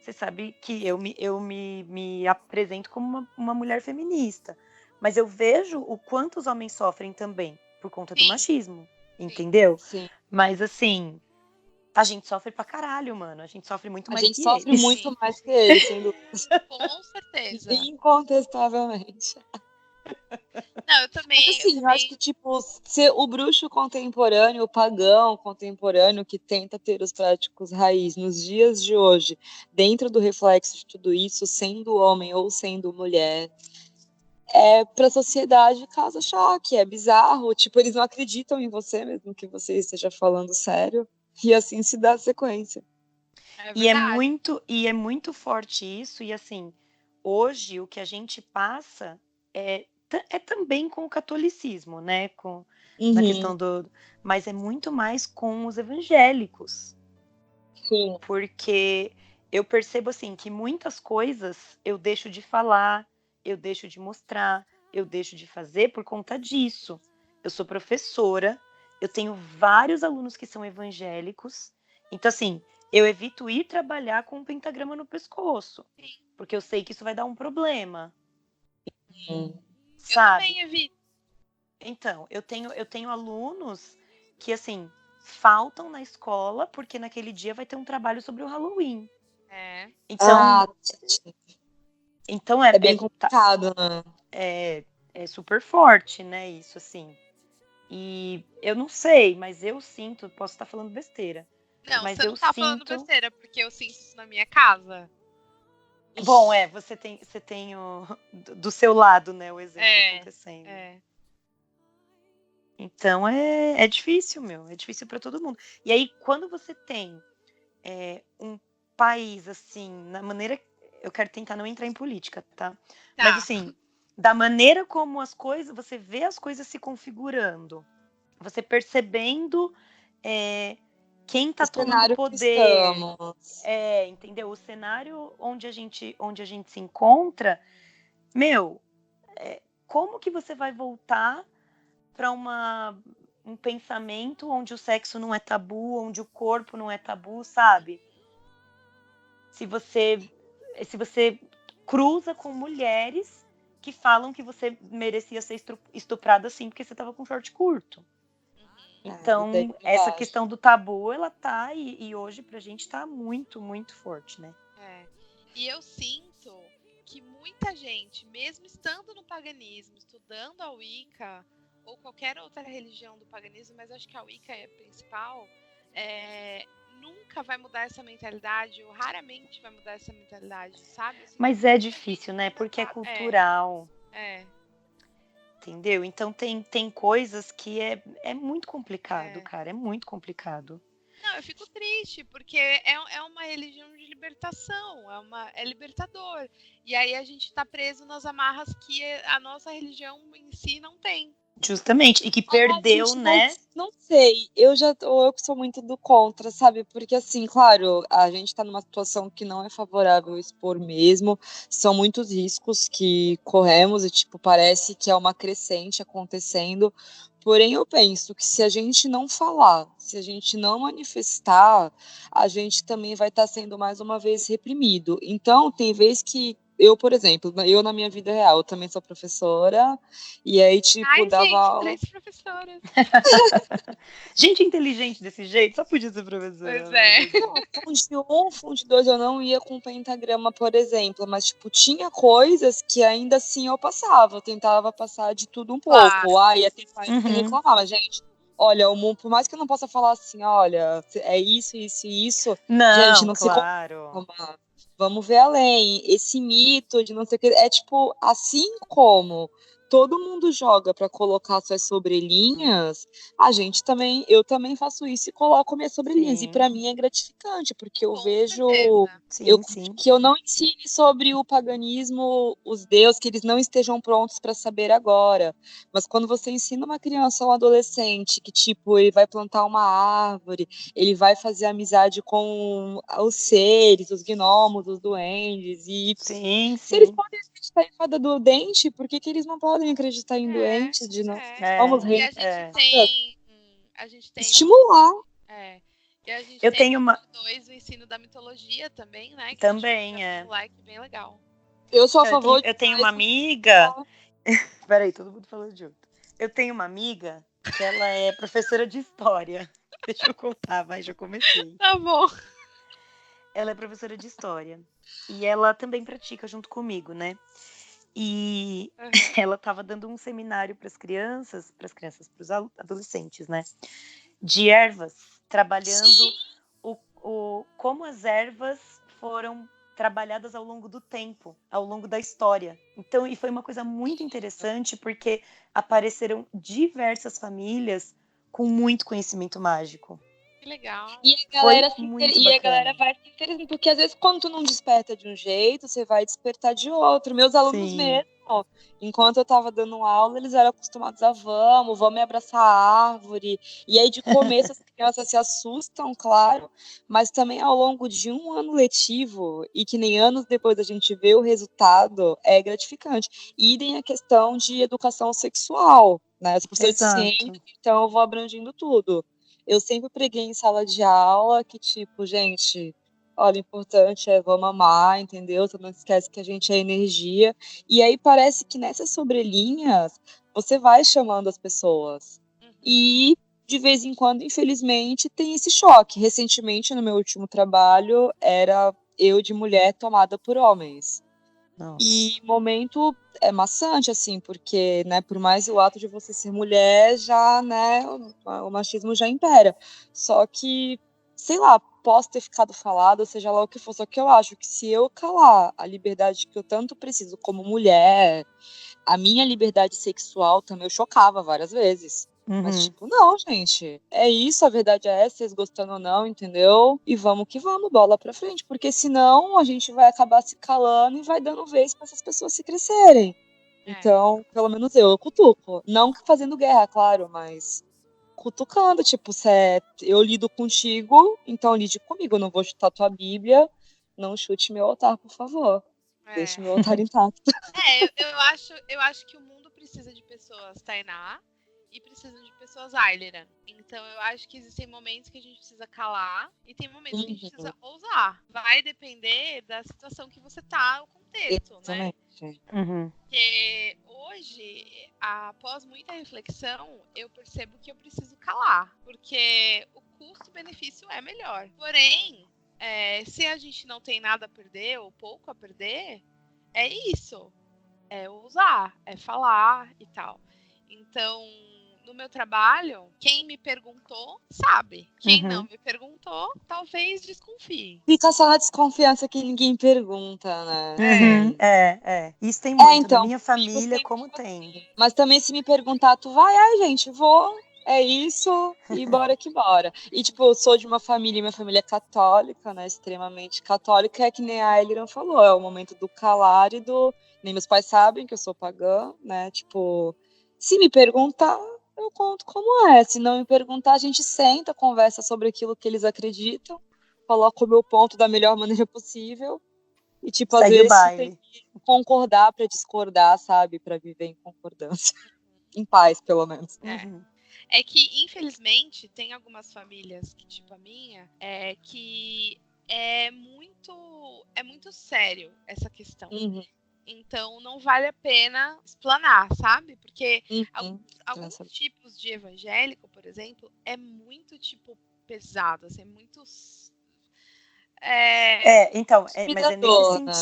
você sabe que eu me apresento como uma mulher feminista, mas eu vejo o quanto os homens sofrem também por conta do machismo, entendeu? Sim. Mas assim, a gente sofre pra caralho, mano. A gente sofre muito mais que eles. A gente sofre muito mais que eles, sem dúvida. Com certeza. Incontestavelmente. Não, eu também. Mas, assim, eu acho que, tipo, ser o bruxo contemporâneo, o pagão contemporâneo que tenta ter os práticos raiz nos dias de hoje, dentro do reflexo de tudo isso, sendo homem ou sendo mulher, para a sociedade causa choque, é bizarro. Tipo, eles não acreditam em você, mesmo que você esteja falando sério, e assim se dá a sequência. E é muito forte isso, e assim, hoje o que a gente passa é também com o catolicismo, né? Na questão mas é muito mais com os evangélicos. Sim. Porque eu percebo assim que muitas coisas eu deixo de falar, eu deixo de mostrar, eu deixo de fazer por conta disso. Eu sou professora, eu tenho vários alunos que são evangélicos, então assim, eu evito ir trabalhar com um pentagrama no pescoço, porque eu sei que isso vai dar um problema. Sabe? Eu também evito. Então, eu tenho alunos que, assim, faltam na escola porque naquele dia vai ter um trabalho sobre o Halloween. Então é bem complicado, né? É super forte, né, isso, assim. E eu não sei, mas eu sinto, posso estar falando besteira. Não, mas você não tá falando besteira, porque eu sinto isso na minha casa. Bom, você tem do seu lado, né, o exemplo acontecendo. Então é difícil, é difícil para todo mundo. E aí, quando você tem um país, assim, na maneira... Eu quero tentar não entrar em política, tá? Mas, assim, da maneira como você vê as coisas se configurando, você percebendo quem tá tomando poder. Entendeu? O cenário onde a gente se encontra, como que você vai voltar para um pensamento onde o sexo não é tabu, onde o corpo não é tabu, sabe? Se você cruza com mulheres que falam que você merecia ser estuprada assim porque você estava com short curto. Então, essa questão do tabu, ela tá, e hoje pra gente tá muito, muito forte, né? E eu sinto que muita gente, mesmo estando no paganismo, estudando a Wicca, ou qualquer outra religião do paganismo, mas acho que a Wicca é a principal, nunca vai mudar essa mentalidade, ou raramente vai mudar essa mentalidade, sabe? Eu sinto Mas que é difícil, né? Porque é cultural. É. Entendeu? Então tem coisas que é muito complicado, cara. É muito complicado. Não, eu fico triste, porque é uma religião de libertação, é libertador. E aí a gente tá preso nas amarras que a nossa religião em si não tem. Justamente. E que perdeu, Gente, né? mas não sei, eu que sou muito do contra, sabe? Porque assim, claro, a gente tá numa situação que não é favorável expor mesmo, são muitos riscos que corremos e tipo, parece que é uma crescente acontecendo. Porém, eu penso que se a gente não falar, se a gente não manifestar, a gente também vai estar sendo mais uma vez reprimido. Então, tem vezes que eu, por exemplo, eu na minha vida real, eu também sou professora, e aí, tipo, Ai, dava gente, aula. 3 professoras. Gente inteligente desse jeito só podia ser professora. Pois é. Fonte 1, fonte 2 eu não ia com pentagrama, por exemplo, mas tipo, tinha coisas que ainda assim eu passava, eu tentava passar de tudo um pouco. Claro. Ia ter pais que Uhum. reclamavam, gente. Olha, o mundo, por mais que eu não possa falar assim, olha, é isso, isso e isso, gente, Não, não se claro. conforma. Vamos ver além. Esse mito de não sei o que. É tipo, assim como todo mundo joga para colocar suas sobrelinhas, a gente também, eu também faço isso e coloco minhas sobrelinhas. E Sim. para mim é gratificante, porque eu Com vejo certeza. eu, Sim. que eu não ensine sobre o paganismo, os deuses, que eles não estejam prontos para saber agora. Mas quando você ensina uma criança ou um adolescente que, tipo, ele vai plantar uma árvore, ele vai fazer amizade com os seres, os gnomos, os duendes, e Sim, se eles sim. podem acreditar em fada do dente, por que que eles não podem acreditar em doentes? De nós somos E É, a gente é. tem. A gente tem. estimular. E a gente Eu tem tenho no uma. curso 2 o ensino da mitologia também, né? Que a gente Também, abre um leque bem legal. Eu sou a Eu tenho, favor de eu tenho uma mais amiga. Peraí, todo mundo falando junto. Eu tenho uma amiga que ela é professora de história. Deixa eu contar, vai, já comecei. Tá bom. Ela é professora de história. E ela também pratica junto comigo, né? E ela estava dando um seminário para as crianças, para os adolescentes, né? De ervas, trabalhando como as ervas foram trabalhadas ao longo do tempo, ao longo da história. Então, e foi uma coisa muito interessante, porque apareceram diversas famílias com muito conhecimento mágico. Que legal. E a galera vai se interessando, porque às vezes quando tu não desperta de um jeito, você vai despertar de outro. Meus alunos mesmo, enquanto eu tava dando aula, eles eram acostumados a vamos abraçar a árvore. E aí de começo as crianças se assustam, claro, mas também ao longo de um ano letivo, e que nem anos depois a gente vê o resultado, é gratificante. Idem a questão de educação sexual, né? Eu sou professora de ciência, então eu vou abrangindo tudo. Eu sempre preguei em sala de aula que, tipo, gente, olha, o importante é vamos amar, entendeu? Tu não esquece que a gente é energia. E aí parece que nessas sobrelinhas você vai chamando as pessoas. E de vez em quando, infelizmente, tem esse choque. Recentemente, no meu último trabalho, era eu de mulher tomada por homens. Nossa. E momento é maçante, assim, porque, né, por mais o ato de você ser mulher, já, né, o machismo já impera. Só que, sei lá, posso ter ficado falado, seja lá o que for, só que eu acho que se eu calar a liberdade que eu tanto preciso como mulher, a minha liberdade sexual também eu chocava várias vezes. Mas, tipo, não, gente. É isso, a verdade é essa, vocês gostando ou não, entendeu? E vamos que vamos, bola pra frente. Porque senão a gente vai acabar se calando e vai dando vez pra essas pessoas se crescerem. Então, pelo menos eu cutuco. Não fazendo guerra, claro, mas cutucando. Tipo, eu lido contigo, então lide comigo. Eu não vou chutar tua Bíblia. Não chute meu altar, por favor. Deixe meu altar intacto. Eu acho que o mundo precisa de pessoas Tainá e precisa de pessoas Ayleran. Então eu acho que existem momentos que a gente precisa calar e tem momentos que a gente precisa ousar. Vai depender da situação que você tá, o contexto, né? Porque hoje, após muita reflexão, eu percebo que eu preciso calar. Porque o custo-benefício é melhor. Porém, se a gente não tem nada a perder ou pouco a perder, é isso. É usar, é falar e tal. Então, no meu trabalho, quem me perguntou sabe. Quem não Uhum. me perguntou, talvez desconfie. Fica só na desconfiança que ninguém pergunta, né? Uhum. Isso tem muito. Na Então, minha comigo família, sempre como foi tem. assim. Mas também se me perguntar, tu vai? Ai, gente, vou. É isso, e bora que bora. E, tipo, eu sou de uma família, minha família é católica, né? Extremamente católica, é que nem a Eliran falou, é o momento do calar e do. Nem meus pais sabem que eu sou pagã, né? Tipo, se me perguntar, eu conto como é. Se não me perguntar, a gente senta, conversa sobre aquilo que eles acreditam, coloca o meu ponto da melhor maneira possível. E, tipo, às Segue o vezes tu tem baile. que concordar pra discordar, sabe? Pra viver em concordância. Em paz, pelo menos. Uhum. É que, infelizmente, tem algumas famílias, que tipo a minha, que é muito sério essa questão. Uhum, Então, não vale a pena explanar, sabe? Porque uhum. alguns tipos de evangélico, por exemplo, é muito, tipo, pesado, assim, é muito... Então, mas Intimidador, né?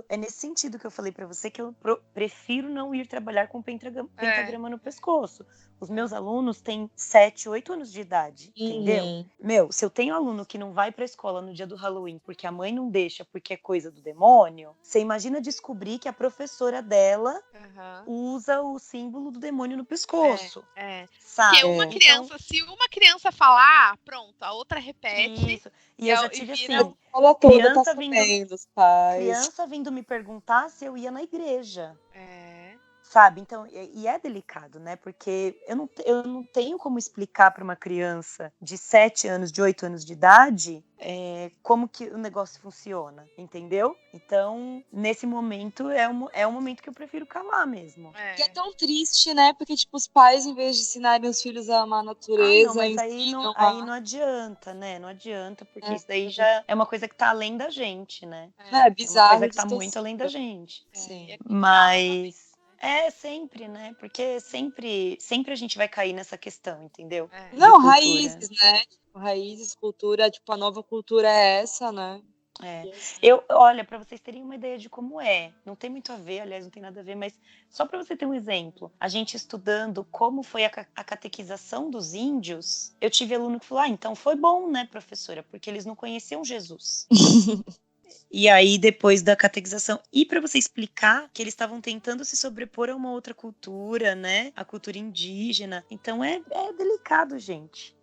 é nesse sentido que eu falei pra você que eu prefiro não ir trabalhar com pentagrama no pescoço. Os meus alunos têm 7, 8 anos de idade, entendeu? Meu, se eu tenho aluno que não vai pra escola no dia do Halloween porque a mãe não deixa, porque é coisa do demônio, você imagina descobrir que a professora dela usa o símbolo do demônio no pescoço. Porque Sabe? uma criança, se uma criança falar, pronto, a outra repete. Isso. E eu já tive vira... assim, Fala toda, tá sabendo, os pais. criança vindo me perguntar se eu ia na igreja. É. Sabe? Então, e é delicado, né? Porque eu não tenho como explicar para uma criança de 7 anos, de 8 anos de idade, como que o negócio funciona, entendeu? Então, nesse momento, é um momento que eu prefiro calar mesmo. Que é tão triste, né? Porque, tipo, os pais, em vez de ensinarem os filhos a amar a natureza, não, mas aí não adianta, né? Não adianta, porque isso daí já é uma coisa que tá além da gente, né? É bizarro. É uma coisa que tá muito além da gente. Sim. Mas sempre, né? Porque sempre a gente vai cair nessa questão, entendeu? Não, raízes, né? Tipo, raízes, cultura, tipo, a nova cultura é essa, né? Olha, para vocês terem uma ideia de como não tem muito a ver, aliás, não tem nada a ver, mas só para você ter um exemplo, a gente estudando como foi a catequização dos índios, eu tive aluno que falou, então foi bom, né, professora, porque eles não conheciam Jesus. E aí, depois da catequização, e para você explicar que eles estavam tentando se sobrepor a uma outra cultura, né? A cultura indígena. Então é delicado, gente.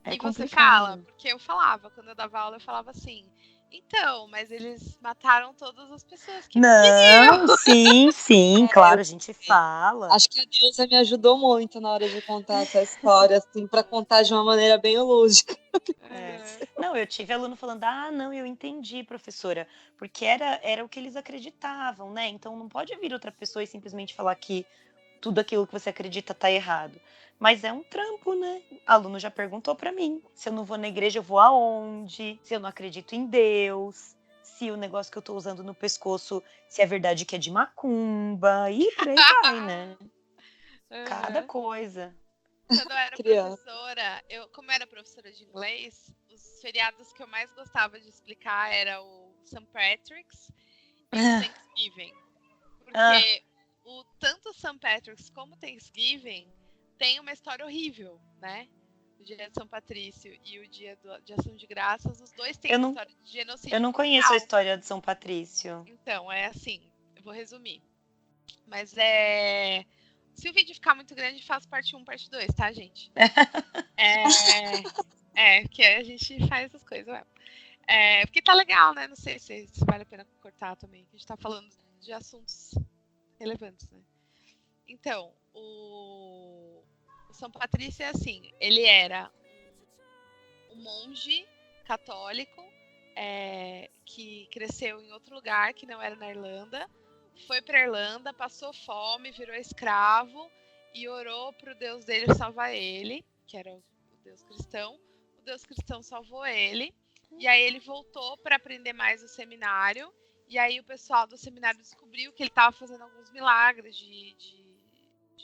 E complicado. você fala, porque eu falava, quando eu dava aula, eu falava assim, então, mas eles mataram todas as pessoas que não queriam. Sim, claro, a gente fala. Acho que a deusa me ajudou muito na hora de contar essa história, assim, para contar de uma maneira bem lúdica. Não, eu tive aluno falando, não, eu entendi, professora, porque era o que eles acreditavam, né? Então não pode vir outra pessoa e simplesmente falar que tudo aquilo que você acredita tá errado. Mas é um trampo, né? O aluno já perguntou para mim, se eu não vou na igreja, eu vou aonde? Se eu não acredito em Deus? Se o negócio que eu tô usando no pescoço, se é verdade que é de macumba, e por aí vai, né? Cada coisa. Quando eu era professora, como era professora de inglês, os feriados que eu mais gostava de explicar era o St. Patrick's e o Thanksgiving. Porque tanto o St. Patrick's como o Thanksgiving tem uma história horrível, né? O dia de São Patrício e o dia de Ação de Graças, os dois têm uma história de genocídio. Eu não conheço a história de São Patrício. Então, é assim, eu vou resumir. Mas se o vídeo ficar muito grande, faço parte 1, parte 2, tá, gente? Que a gente faz essas coisas, porque tá legal, né? Não sei se vale a pena cortar também. A gente tá falando de assuntos relevantes, né? Então, o São Patrício é assim, ele era um monge católico que cresceu em outro lugar, que não era na Irlanda, foi pra Irlanda, passou fome, virou escravo e orou pro Deus dele salvar ele, que era o Deus cristão. O Deus cristão salvou ele, e aí ele voltou para aprender mais no seminário, e aí o pessoal do seminário descobriu que ele estava fazendo alguns milagres de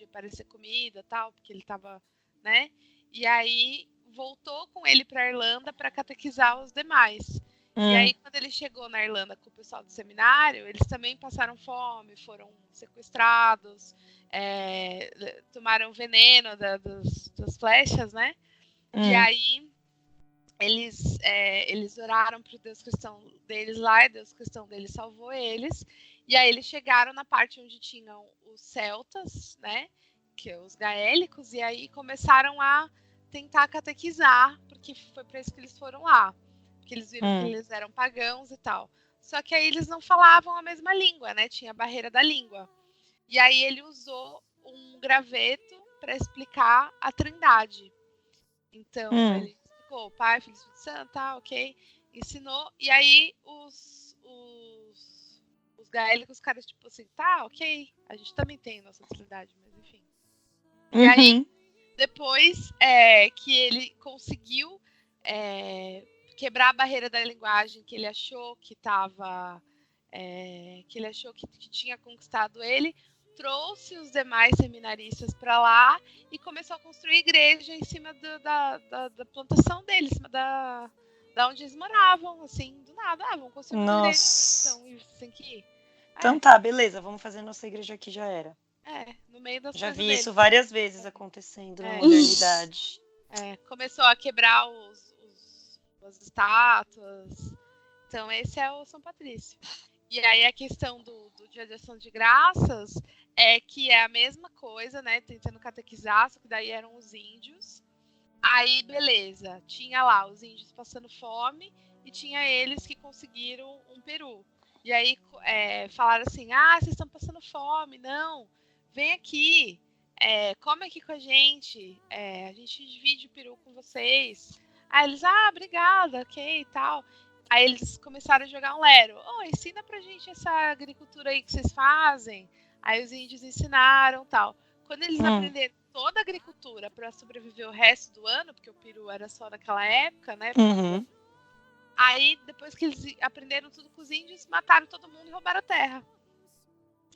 aparecer comida e tal, porque ele estava, né? E aí voltou com ele para Irlanda para catequizar os demais. E aí, quando ele chegou na Irlanda com o pessoal do seminário, eles também passaram fome, foram sequestrados, tomaram veneno das flechas, né? E aí, eles oraram pro Deus cristão deles lá, e Deus cristão deles salvou eles. E aí, eles chegaram na parte onde tinham os celtas, né? Que é os gaélicos, e aí começaram a tentar catequizar, porque foi para isso que eles foram lá. Que eles viram que eles eram pagãos e tal. Só que aí eles não falavam a mesma língua, né? Tinha a barreira da língua. E aí ele usou um graveto para explicar a Trindade. Então, ele explicou o Pai, Filho e Espírito Santo, tá, ok. Ensinou. E aí os gaélicos, os caras, tipo assim, tá, ok. A gente também tem nossa Trindade, mas enfim. E aí, depois que ele conseguiu quebrar a barreira da linguagem que ele achou que estava, que ele achou que tinha conquistado ele, trouxe os demais seminaristas para lá e começou a construir igreja em cima da plantação deles, em cima da onde eles moravam, assim, do nada. Vamos construir uma igreja. Então, isso tem que ir. Então tá, beleza, vamos fazer nossa igreja aqui, já era. No meio das Já coisas vi deles. isso várias vezes acontecendo na modernidade. Começou a quebrar as estátuas. Então, esse é o São Patrício. E aí, a questão do Dia de Ação de Graças é que é a mesma coisa, né? Tentando catequizar, só que daí eram os índios. Aí, beleza. Tinha lá os índios passando fome e tinha eles que conseguiram um peru. E aí, falaram assim, vocês estão passando fome. Não, vem aqui. Come aqui com a gente divide o peru com vocês. Aí eles, obrigada, ok, e tal. Aí eles começaram a jogar um lero. Ensina pra gente essa agricultura aí que vocês fazem. Aí os índios ensinaram, tal. Quando eles aprenderam toda a agricultura para sobreviver o resto do ano, porque o peru era só naquela época, né? Aí, depois que eles aprenderam tudo com os índios, mataram todo mundo e roubaram a terra.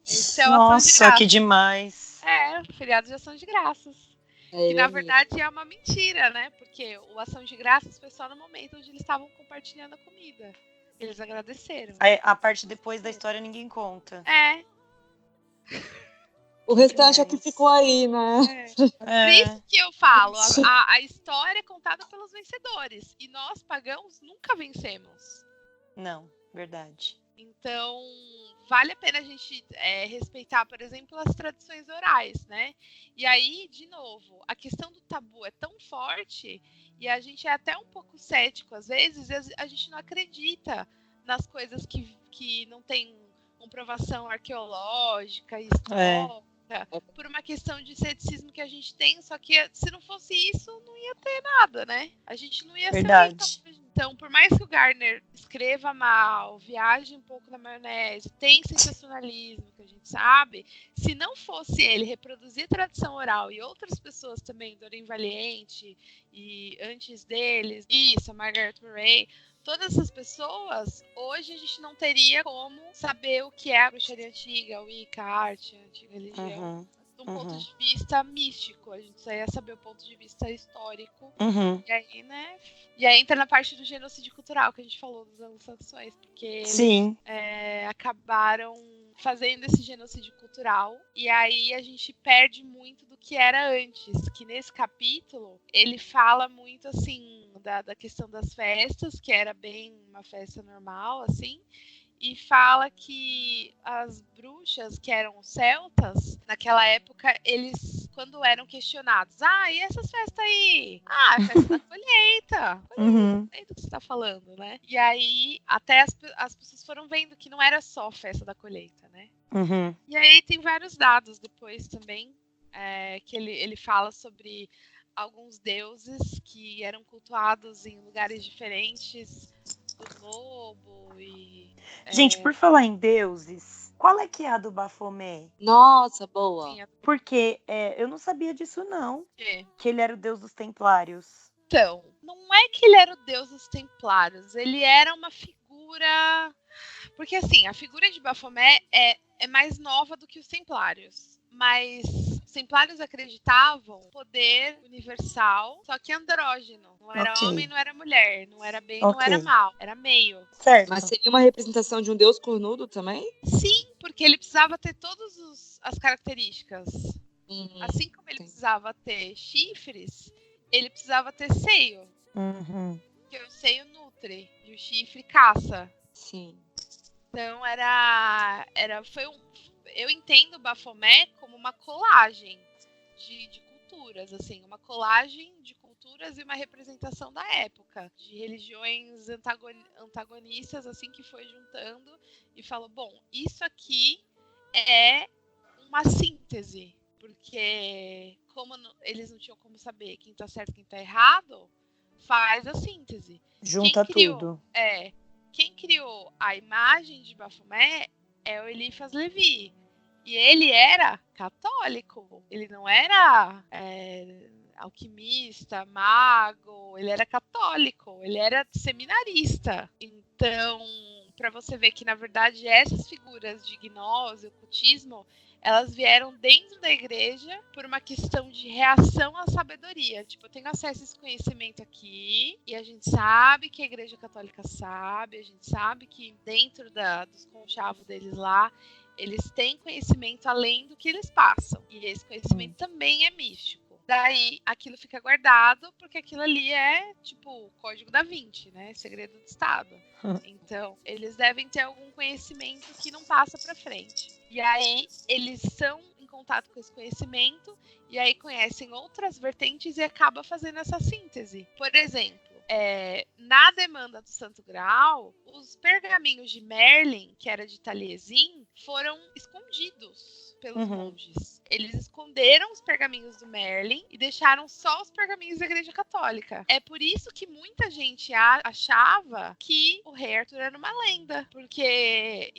Esse é o Ação de Graças. Que demais. Feriado de Ação de Graças. Que na verdade é uma mentira, né? Porque o Ação de Graças foi só no momento onde eles estavam compartilhando a comida. Eles agradeceram. A parte depois da história ninguém conta. O restante é que ficou aí, né? Por isso que eu falo, a história é contada pelos vencedores. E nós, pagãos, nunca vencemos. Não, verdade. Então, vale a pena a gente respeitar, por exemplo, as tradições orais, né? E aí, de novo, a questão do tabu é tão forte e a gente é até um pouco cético às vezes, a gente não acredita nas coisas que não tem comprovação arqueológica, histórica, por uma questão de ceticismo que a gente tem, só que se não fosse isso, não ia ter nada, né? A gente não ia ser rico. Então, por mais que o Gardner escreva mal, viaje um pouco na maionese, tem sensacionalismo, que a gente sabe, se não fosse ele reproduzir a tradição oral e outras pessoas também, Doreen Valiente e antes deles, a Margaret Murray, todas essas pessoas, hoje a gente não teria como saber o que é a bruxaria antiga, o Wicca, a arte, a antiga religião. De um ponto de vista místico, a gente só ia saber o ponto de vista histórico. Uhum. E aí, né? E aí entra na parte do genocídio cultural que a gente falou das anglo-saxões, porque eles acabaram fazendo esse genocídio cultural, e aí a gente perde muito do que era antes, que nesse capítulo ele fala muito assim da questão das festas, que era bem uma festa normal, assim, e fala que as bruxas, que eram celtas, naquela época, eles, quando eram questionados, e essas festas aí? A festa da colheita. Colheita que você tá falando, né? E aí, até as pessoas foram vendo que não era só festa da colheita, né? E aí tem vários dados depois também, que ele fala sobre alguns deuses que eram cultuados em lugares diferentes do globo e... Gente, por falar em deuses, qual é que é a do Baphomet? Nossa, boa. Sim, Porque eu não sabia disso, não. Que ele era o deus dos templários. Então, não é que ele era o deus dos templários, ele era uma figura... Porque assim, a figura de Baphomet é mais nova do que os templários. Mas os templários acreditavam no poder universal, só que andrógeno. Não era homem, não era mulher. Não era bem, não era mal. Era meio. Certo. Mas seria uma representação de um deus cornudo também? Sim, porque ele precisava ter todas as características. Assim como ele precisava ter chifres, ele precisava ter seio. Porque o seio nutre e o chifre caça. Sim. Então eu entendo o Baphomet como uma colagem de culturas, assim, uma colagem de culturas e uma representação da época, de religiões antagonistas, assim, que foi juntando e falou, bom, isso aqui é uma síntese, porque como eles não tinham como saber quem tá certo e quem tá errado, faz a síntese. Junta tudo. Quem criou a imagem de Baphomet é o Eliphas Levi. E ele era católico. Ele não era alquimista, mago. Ele era católico. Ele era seminarista. Então, para você ver que, na verdade, essas figuras de gnose, ocultismo, elas vieram dentro da igreja por uma questão de reação à sabedoria. Tipo, eu tenho acesso a esse conhecimento aqui, e a gente sabe que a igreja católica sabe, a gente sabe que dentro dos conchavos deles lá, eles têm conhecimento além do que eles passam. E esse conhecimento também é místico. Daí, aquilo fica guardado, porque aquilo ali é, tipo, o Código da Vinci, né? Segredo do Estado. Então, eles devem ter algum conhecimento que não passa pra frente. E aí, eles são em contato com esse conhecimento, e aí conhecem outras vertentes e acaba fazendo essa síntese. Por exemplo, na demanda do Santo Graal, os pergaminhos de Merlin, que era de Taliesin, foram escondidos pelos monges. Eles esconderam os pergaminhos do Merlin e deixaram só os pergaminhos da Igreja Católica. É por isso que muita gente achava que o rei Arthur era uma lenda, porque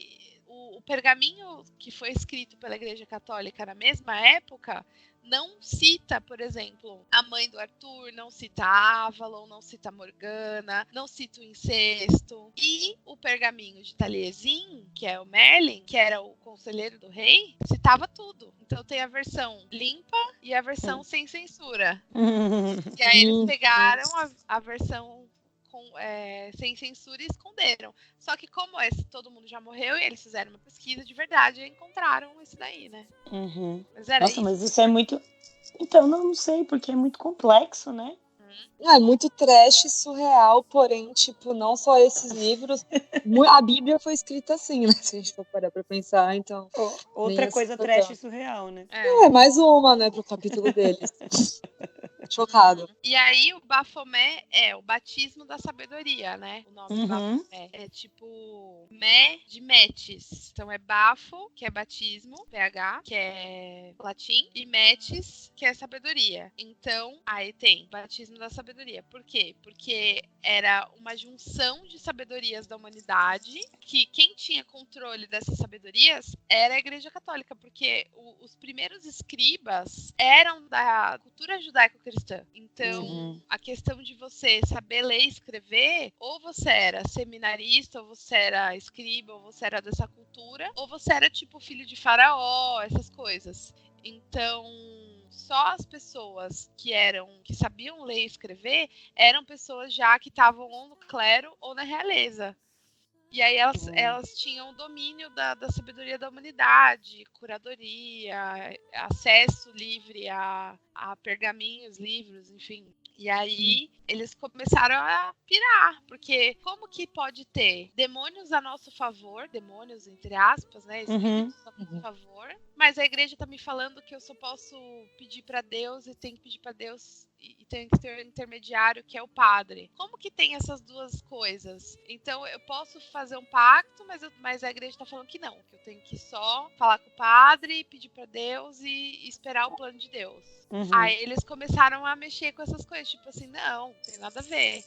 o pergaminho que foi escrito pela Igreja Católica na mesma época não cita, por exemplo, a mãe do Arthur, não cita Avalon, não cita Morgana, não cita o incesto. E o pergaminho de Taliesin, que é o Merlin, que era o conselheiro do rei, citava tudo. Então tem a versão limpa e a versão sem censura. E aí eles pegaram a versão sem censura e esconderam. Só que como todo mundo já morreu e eles fizeram uma pesquisa de verdade e encontraram esse daí, né? Mas era Nossa, mas isso é muito... Então, não sei, porque é muito complexo, né? É muito trash, surreal, porém, tipo, não só esses livros. A Bíblia foi escrita assim, né? Se a gente for parar pra pensar, então... Outra coisa trash e surreal, né? Mais uma, né, pro capítulo deles. Chocado. E aí o Baphomet é o batismo da sabedoria, né? O nome Baphomet é tipo Mé de Metis. Então é bafo, que é batismo, PH, que é latim, e metis, que é sabedoria. Então, aí tem batismo da sabedoria. Por quê? Porque era uma junção de sabedorias da humanidade, que quem tinha controle dessas sabedorias era a Igreja Católica, porque os primeiros escribas eram da cultura judaico-cristã. Então, a questão de você saber ler e escrever, ou você era seminarista, ou você era escriba, ou você era dessa cultura, ou você era tipo filho de faraó, essas coisas. Então, só as pessoas que sabiam ler e escrever eram pessoas já que estavam ou no clero ou na realeza. E aí elas tinham domínio da sabedoria da humanidade, curadoria, acesso livre a pergaminhos, livros, enfim. E aí eles começaram a pirar, porque como que pode ter demônios a nosso favor, demônios entre aspas, né, espíritos a nosso favor, mas a igreja tá me falando que eu só posso pedir para Deus e tenho que pedir para Deus e tem que ter um intermediário que é o padre. Como que tem essas duas coisas? Então eu posso fazer um pacto, mas a igreja tá falando que não, que eu tenho que só falar com o padre, pedir para Deus e esperar o plano de Deus. Aí eles começaram a mexer com essas coisas, tipo assim, não tem nada a ver.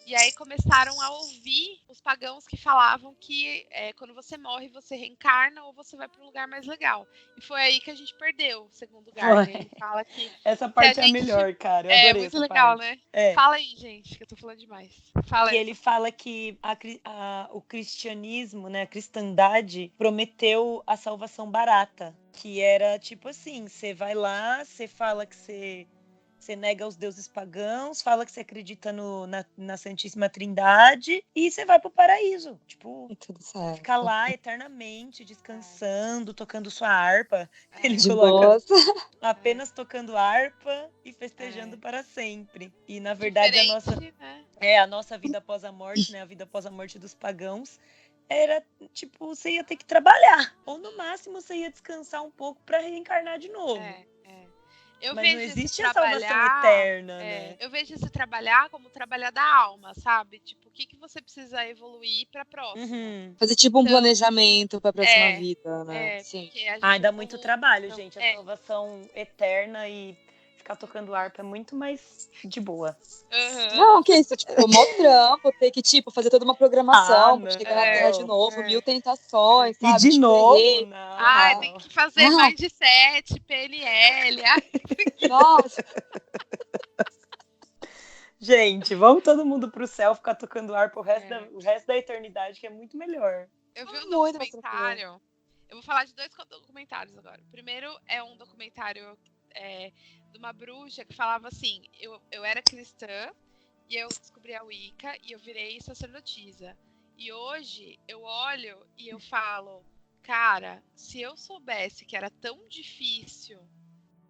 E aí começaram a ouvir os pagãos que falavam que quando você morre, você reencarna ou você vai para um lugar mais legal. E foi aí que a gente perdeu, segundo o Gardner. Ele fala que essa se parte a é a gente... melhor, cara. Eu É adorei muito essa legal, parte. né? Fala aí, gente, que eu tô falando demais. Fala E aí. ele fala que o cristianismo, né, a cristandade, prometeu a salvação barata. Que era tipo assim, você vai lá, você fala que você nega os deuses pagãos, fala que você acredita na Santíssima Trindade e você vai pro paraíso. Tipo, Tudo certo. ficar lá eternamente, descansando, tocando sua harpa. Ele De coloca boa. apenas tocando harpa e festejando para sempre. E na verdade a nossa vida após a morte, né, a vida após a morte dos pagãos, era tipo, você ia ter que trabalhar, ou no máximo você ia descansar um pouco para reencarnar de novo. Mas não existe a salvação eterna, né? Eu vejo esse trabalhar como trabalhar da alma, sabe? Tipo, o que você precisa evoluir pra próxima. Fazer tipo um planejamento pra próxima vida, né? Sim. Dá muito trabalho, gente. A salvação eterna e ficar tocando harpa é muito mais de boa. Não, que isso, tipo, mó trampo, ter que, tipo, fazer toda uma programação pra chegar na Terra de novo, 1000 tentações, sabe? E de tipo, novo, tem que fazer mais de 7, PNL. Nossa. Gente, vamos todo mundo pro céu ficar tocando harpa o resto da eternidade, que é muito melhor. Eu vi um documentário. Eu vou falar de 2 documentários agora. O primeiro é um documentário de uma bruxa que falava assim: eu era cristã e eu descobri a Wicca e eu virei sacerdotisa. E hoje eu olho e eu falo, cara, se eu soubesse que era tão difícil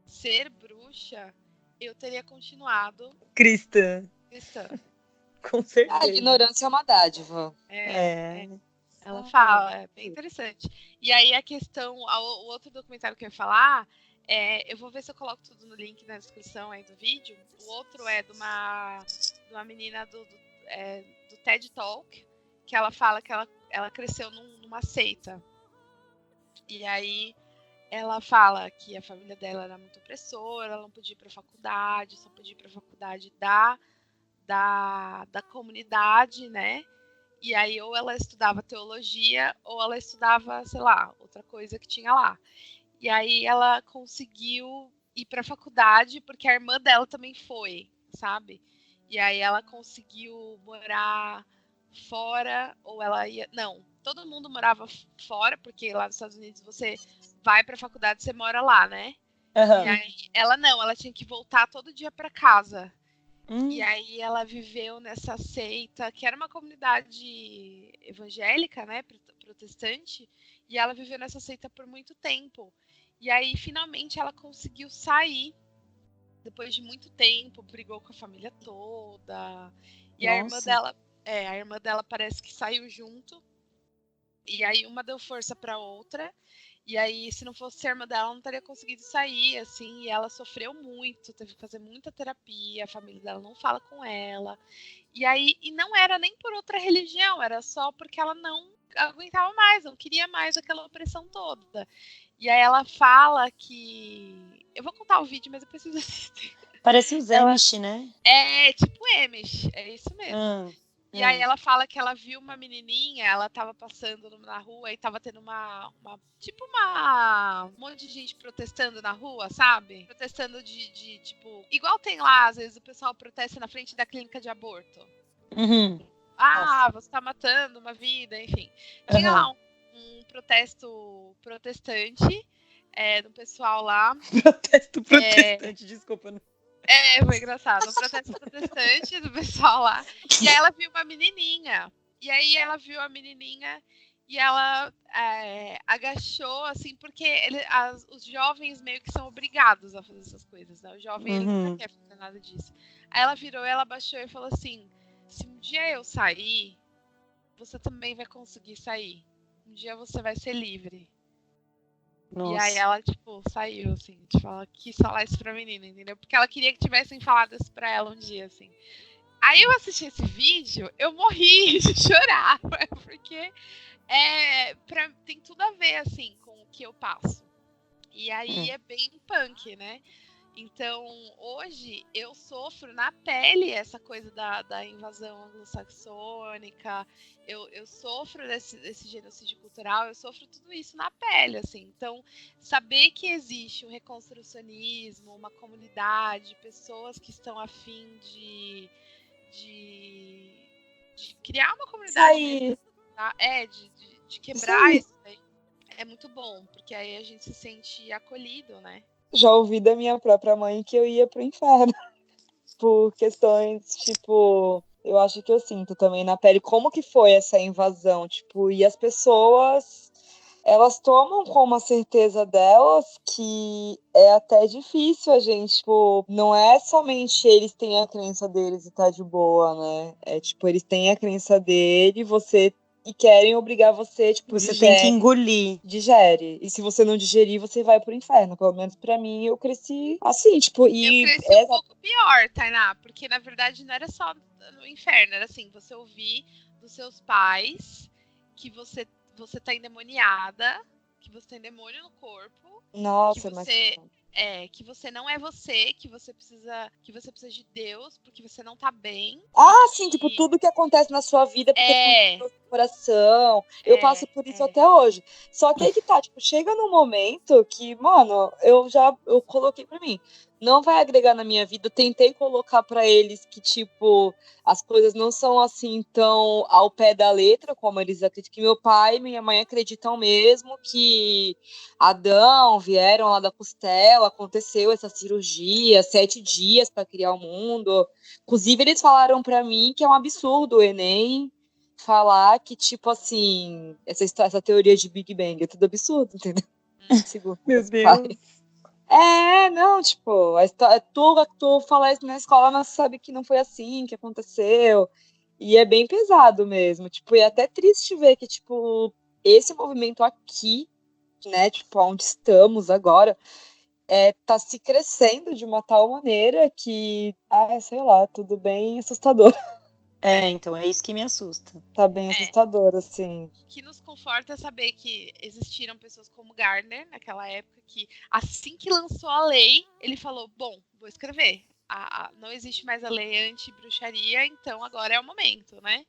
ser bruxa, eu teria continuado cristã. Com certeza. A ignorância é uma dádiva. Ela fala, é bem interessante. E aí a questão, o outro documentário que eu ia falar, eu vou ver se eu coloco tudo no link na descrição aí do vídeo. O outro é de uma menina do TED Talk, que ela fala que ela cresceu numa seita. E aí ela fala que a família dela era muito opressora, ela não podia ir para faculdade, só podia ir para faculdade da comunidade, né? E aí ou ela estudava teologia ou ela estudava, sei lá, outra coisa que tinha lá. E aí ela conseguiu ir para a faculdade porque a irmã dela também foi, sabe? E aí ela conseguiu morar fora ou ela ia... Não, todo mundo morava fora, porque lá nos Estados Unidos você vai para a faculdade, você mora lá, né? E aí ela tinha que voltar todo dia para casa. E aí ela viveu nessa seita, que era uma comunidade evangélica, né, protestante, e ela viveu nessa seita por muito tempo. E aí, finalmente, ela conseguiu sair, depois de muito tempo, brigou com a família toda. E a irmã dela parece que saiu junto. E aí uma deu força para outra. E aí, se não fosse a irmã dela, ela não teria conseguido sair, assim, e ela sofreu muito, teve que fazer muita terapia, a família dela não fala com ela. E aí, e não era nem por outra religião, era só porque ela não aguentava mais, não queria mais aquela opressão toda. E aí ela fala que... Eu vou contar o vídeo, mas eu preciso assistir. Parece os Amish, né? É, tipo Amish, é isso mesmo. E aí ela fala que ela viu uma menininha, ela tava passando na rua e tava tendo um monte de gente protestando na rua, sabe? Protestando de tipo... Igual tem lá, às vezes o pessoal protesta na frente da clínica de aborto. Você tá matando uma vida, enfim. Tinha lá um protesto protestante do pessoal lá. Protesto protestante, desculpa. Foi engraçado. Um protesto protestante do pessoal lá. E aí ela viu uma menininha. E aí ela viu a menininha e ela agachou, assim, porque os jovens meio que são obrigados a fazer essas coisas, né? O jovem ele nunca quer fazer nada disso. Aí ela virou, ela abaixou e falou assim: se um dia eu sair, você também vai conseguir sair. Um dia você vai ser livre. Nossa. E aí ela, tipo, saiu, assim, tipo, ela quis falar isso pra menina, entendeu? Porque ela queria que tivessem falado isso pra ela um dia, assim. Aí eu assisti esse vídeo, eu morri de chorar, porque tem tudo a ver, assim, com o que eu passo. E aí é bem punk, né? Então, hoje, eu sofro na pele essa coisa da invasão anglo-saxônica, eu sofro desse genocídio cultural, eu sofro tudo isso na pele, assim. Então, saber que existe um reconstrucionismo, uma comunidade, pessoas que estão a fim de criar uma comunidade mesmo, tá? De quebrar isso daí, é muito bom, porque aí a gente se sente acolhido, né? Já ouvi da minha própria mãe que eu ia pro inferno. Por questões, tipo, eu acho que eu sinto também na pele como que foi essa invasão, tipo, e as pessoas, elas tomam como a certeza delas que é até difícil a gente, tipo, não é somente eles têm a crença deles e tá de boa, né? É tipo, eles têm a crença dele, e querem obrigar você, tipo, Você tem que engolir. digere. E se você não digerir, você vai pro inferno. Pelo menos pra mim, eu cresci assim, tipo, Eu cresci um pouco pior, Tainá, porque na verdade não era só no inferno, era assim, você ouvir dos seus pais que você tá endemoniada, que você tem demônio no corpo, Nossa, que você não é você, que você precisa de Deus, porque você não tá bem. Sim, tipo, tudo que acontece na sua vida porque tudo no seu coração. Eu passo por isso até hoje. Só que aí que tá, tipo, chega num momento que, mano, eu coloquei pra mim, não vai agregar na minha vida. Eu tentei colocar pra eles que, tipo, as coisas não são assim tão ao pé da letra como eles acreditam. Que meu pai e minha mãe acreditam mesmo que Adão vieram lá da costela, aconteceu essa cirurgia, 7 dias pra criar o mundo. Inclusive, eles falaram pra mim que é um absurdo o Enem falar que, tipo assim, essa teoria de Big Bang é tudo absurdo, entendeu? Segundo meu Deus. Não, tipo, tu falar isso na escola, mas sabe que não foi assim que aconteceu. E é bem pesado mesmo, tipo, e é até triste ver que, tipo, esse movimento aqui, né, tipo, onde estamos agora, tá se crescendo de uma tal maneira que, sei lá, tudo bem assustador. Então é isso que me assusta. Tá bem assustador, assim. O que nos conforta é saber que existiram pessoas como Gardner, naquela época, que assim que lançou a lei, ele falou, bom, vou escrever. Não existe mais a lei anti-bruxaria, então agora é o momento, né?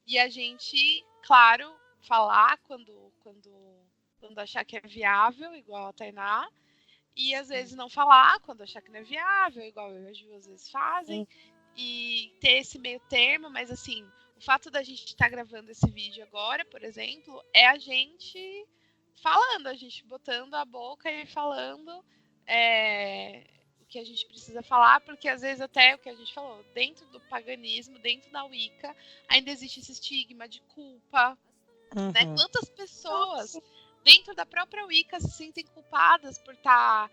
E a gente, claro, falar quando achar que é viável, igual a Tainá, e às vezes não falar quando achar que não é viável, igual eu e a Ju às vezes fazem, e ter esse meio termo, mas assim, o fato da gente estar gravando esse vídeo agora, por exemplo, é a gente falando, a gente botando a boca e falando o que a gente precisa falar, porque às vezes até o que a gente falou, dentro do paganismo, dentro da Wicca, ainda existe esse estigma de culpa, né? Quantas pessoas dentro da própria Wicca se sentem culpadas por estar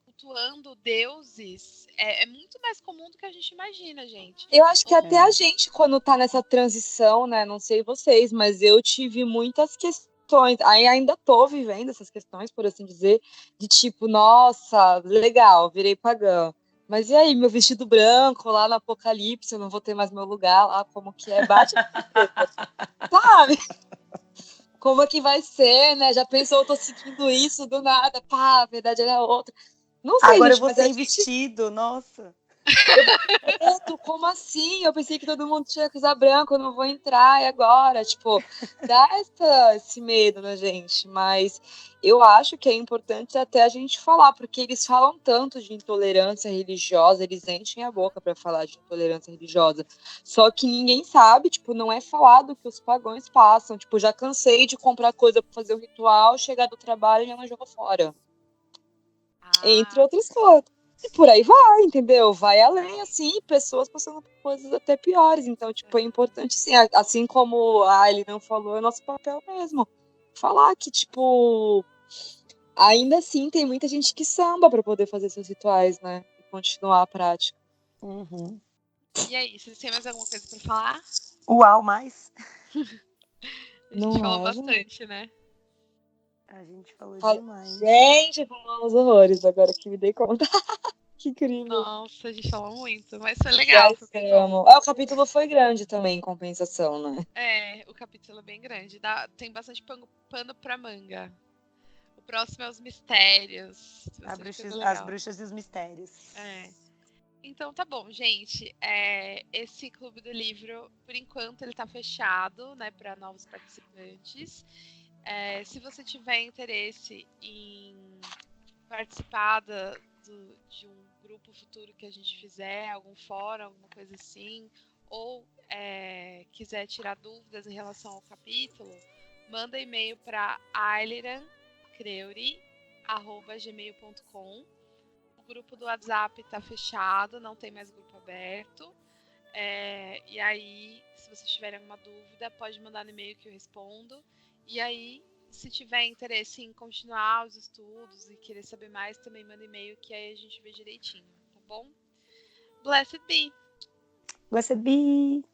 cultuando deuses? É muito mais comum do que a gente imagina, gente. Eu acho que até a gente, quando tá nessa transição, né? Não sei vocês, mas eu tive muitas questões. Ainda tô vivendo essas questões, por assim dizer, de tipo, nossa, legal, virei pagã. Mas e aí, meu vestido branco lá no Apocalipse, eu não vou ter mais meu lugar lá, como que é? Bate, sabe? Como é que vai ser, né? Já pensou, eu tô seguindo isso do nada, pá, a verdade era outra. Não sei, agora gente, eu vou sem vestido, nossa. Como assim? Eu pensei que todo mundo tinha que usar branco, eu não vou entrar, e agora? Tipo, dá esse medo na gente, mas eu acho que é importante até a gente falar, porque eles falam tanto de intolerância religiosa, eles enchem a boca para falar de intolerância religiosa, só que ninguém sabe, tipo, não é falado o que os pagãos passam, tipo, já cansei de comprar coisa para fazer o ritual, chegar do trabalho e minha mãe jogou fora. Entre outras coisas. E por aí vai, entendeu? Vai além, assim, pessoas passando por coisas até piores. Então, tipo, é importante, sim, assim como ele não falou, é nosso papel mesmo. Falar que, tipo, ainda assim tem muita gente que samba para poder fazer seus rituais, né? E continuar a prática. E aí, vocês têm mais alguma coisa para falar? Uau, mais? A gente falou bastante, né? A gente falou demais. Gente, falamos horrores, agora que me dei conta. Que incrível. Nossa, a gente falou muito, mas foi legal. O capítulo foi grande também, em compensação, né? O capítulo é bem grande. Tem bastante pano pra manga. próximo é os mistérios. As bruxas e os mistérios. Então tá bom, gente. Esse Clube do Livro, por enquanto, ele tá fechado, né, para novos participantes. Se você tiver interesse em participar de um grupo futuro que a gente fizer, algum fórum, alguma coisa assim, ou quiser tirar dúvidas em relação ao capítulo, manda e-mail para ailirancreuri@gmail.com. O grupo do WhatsApp está fechado, não tem mais grupo aberto. E aí, se vocês tiverem alguma dúvida, pode mandar no e-mail que eu respondo. E aí, se tiver interesse em continuar os estudos e querer saber mais, também manda e-mail que aí a gente vê direitinho, tá bom? Blessed be! Blessed be!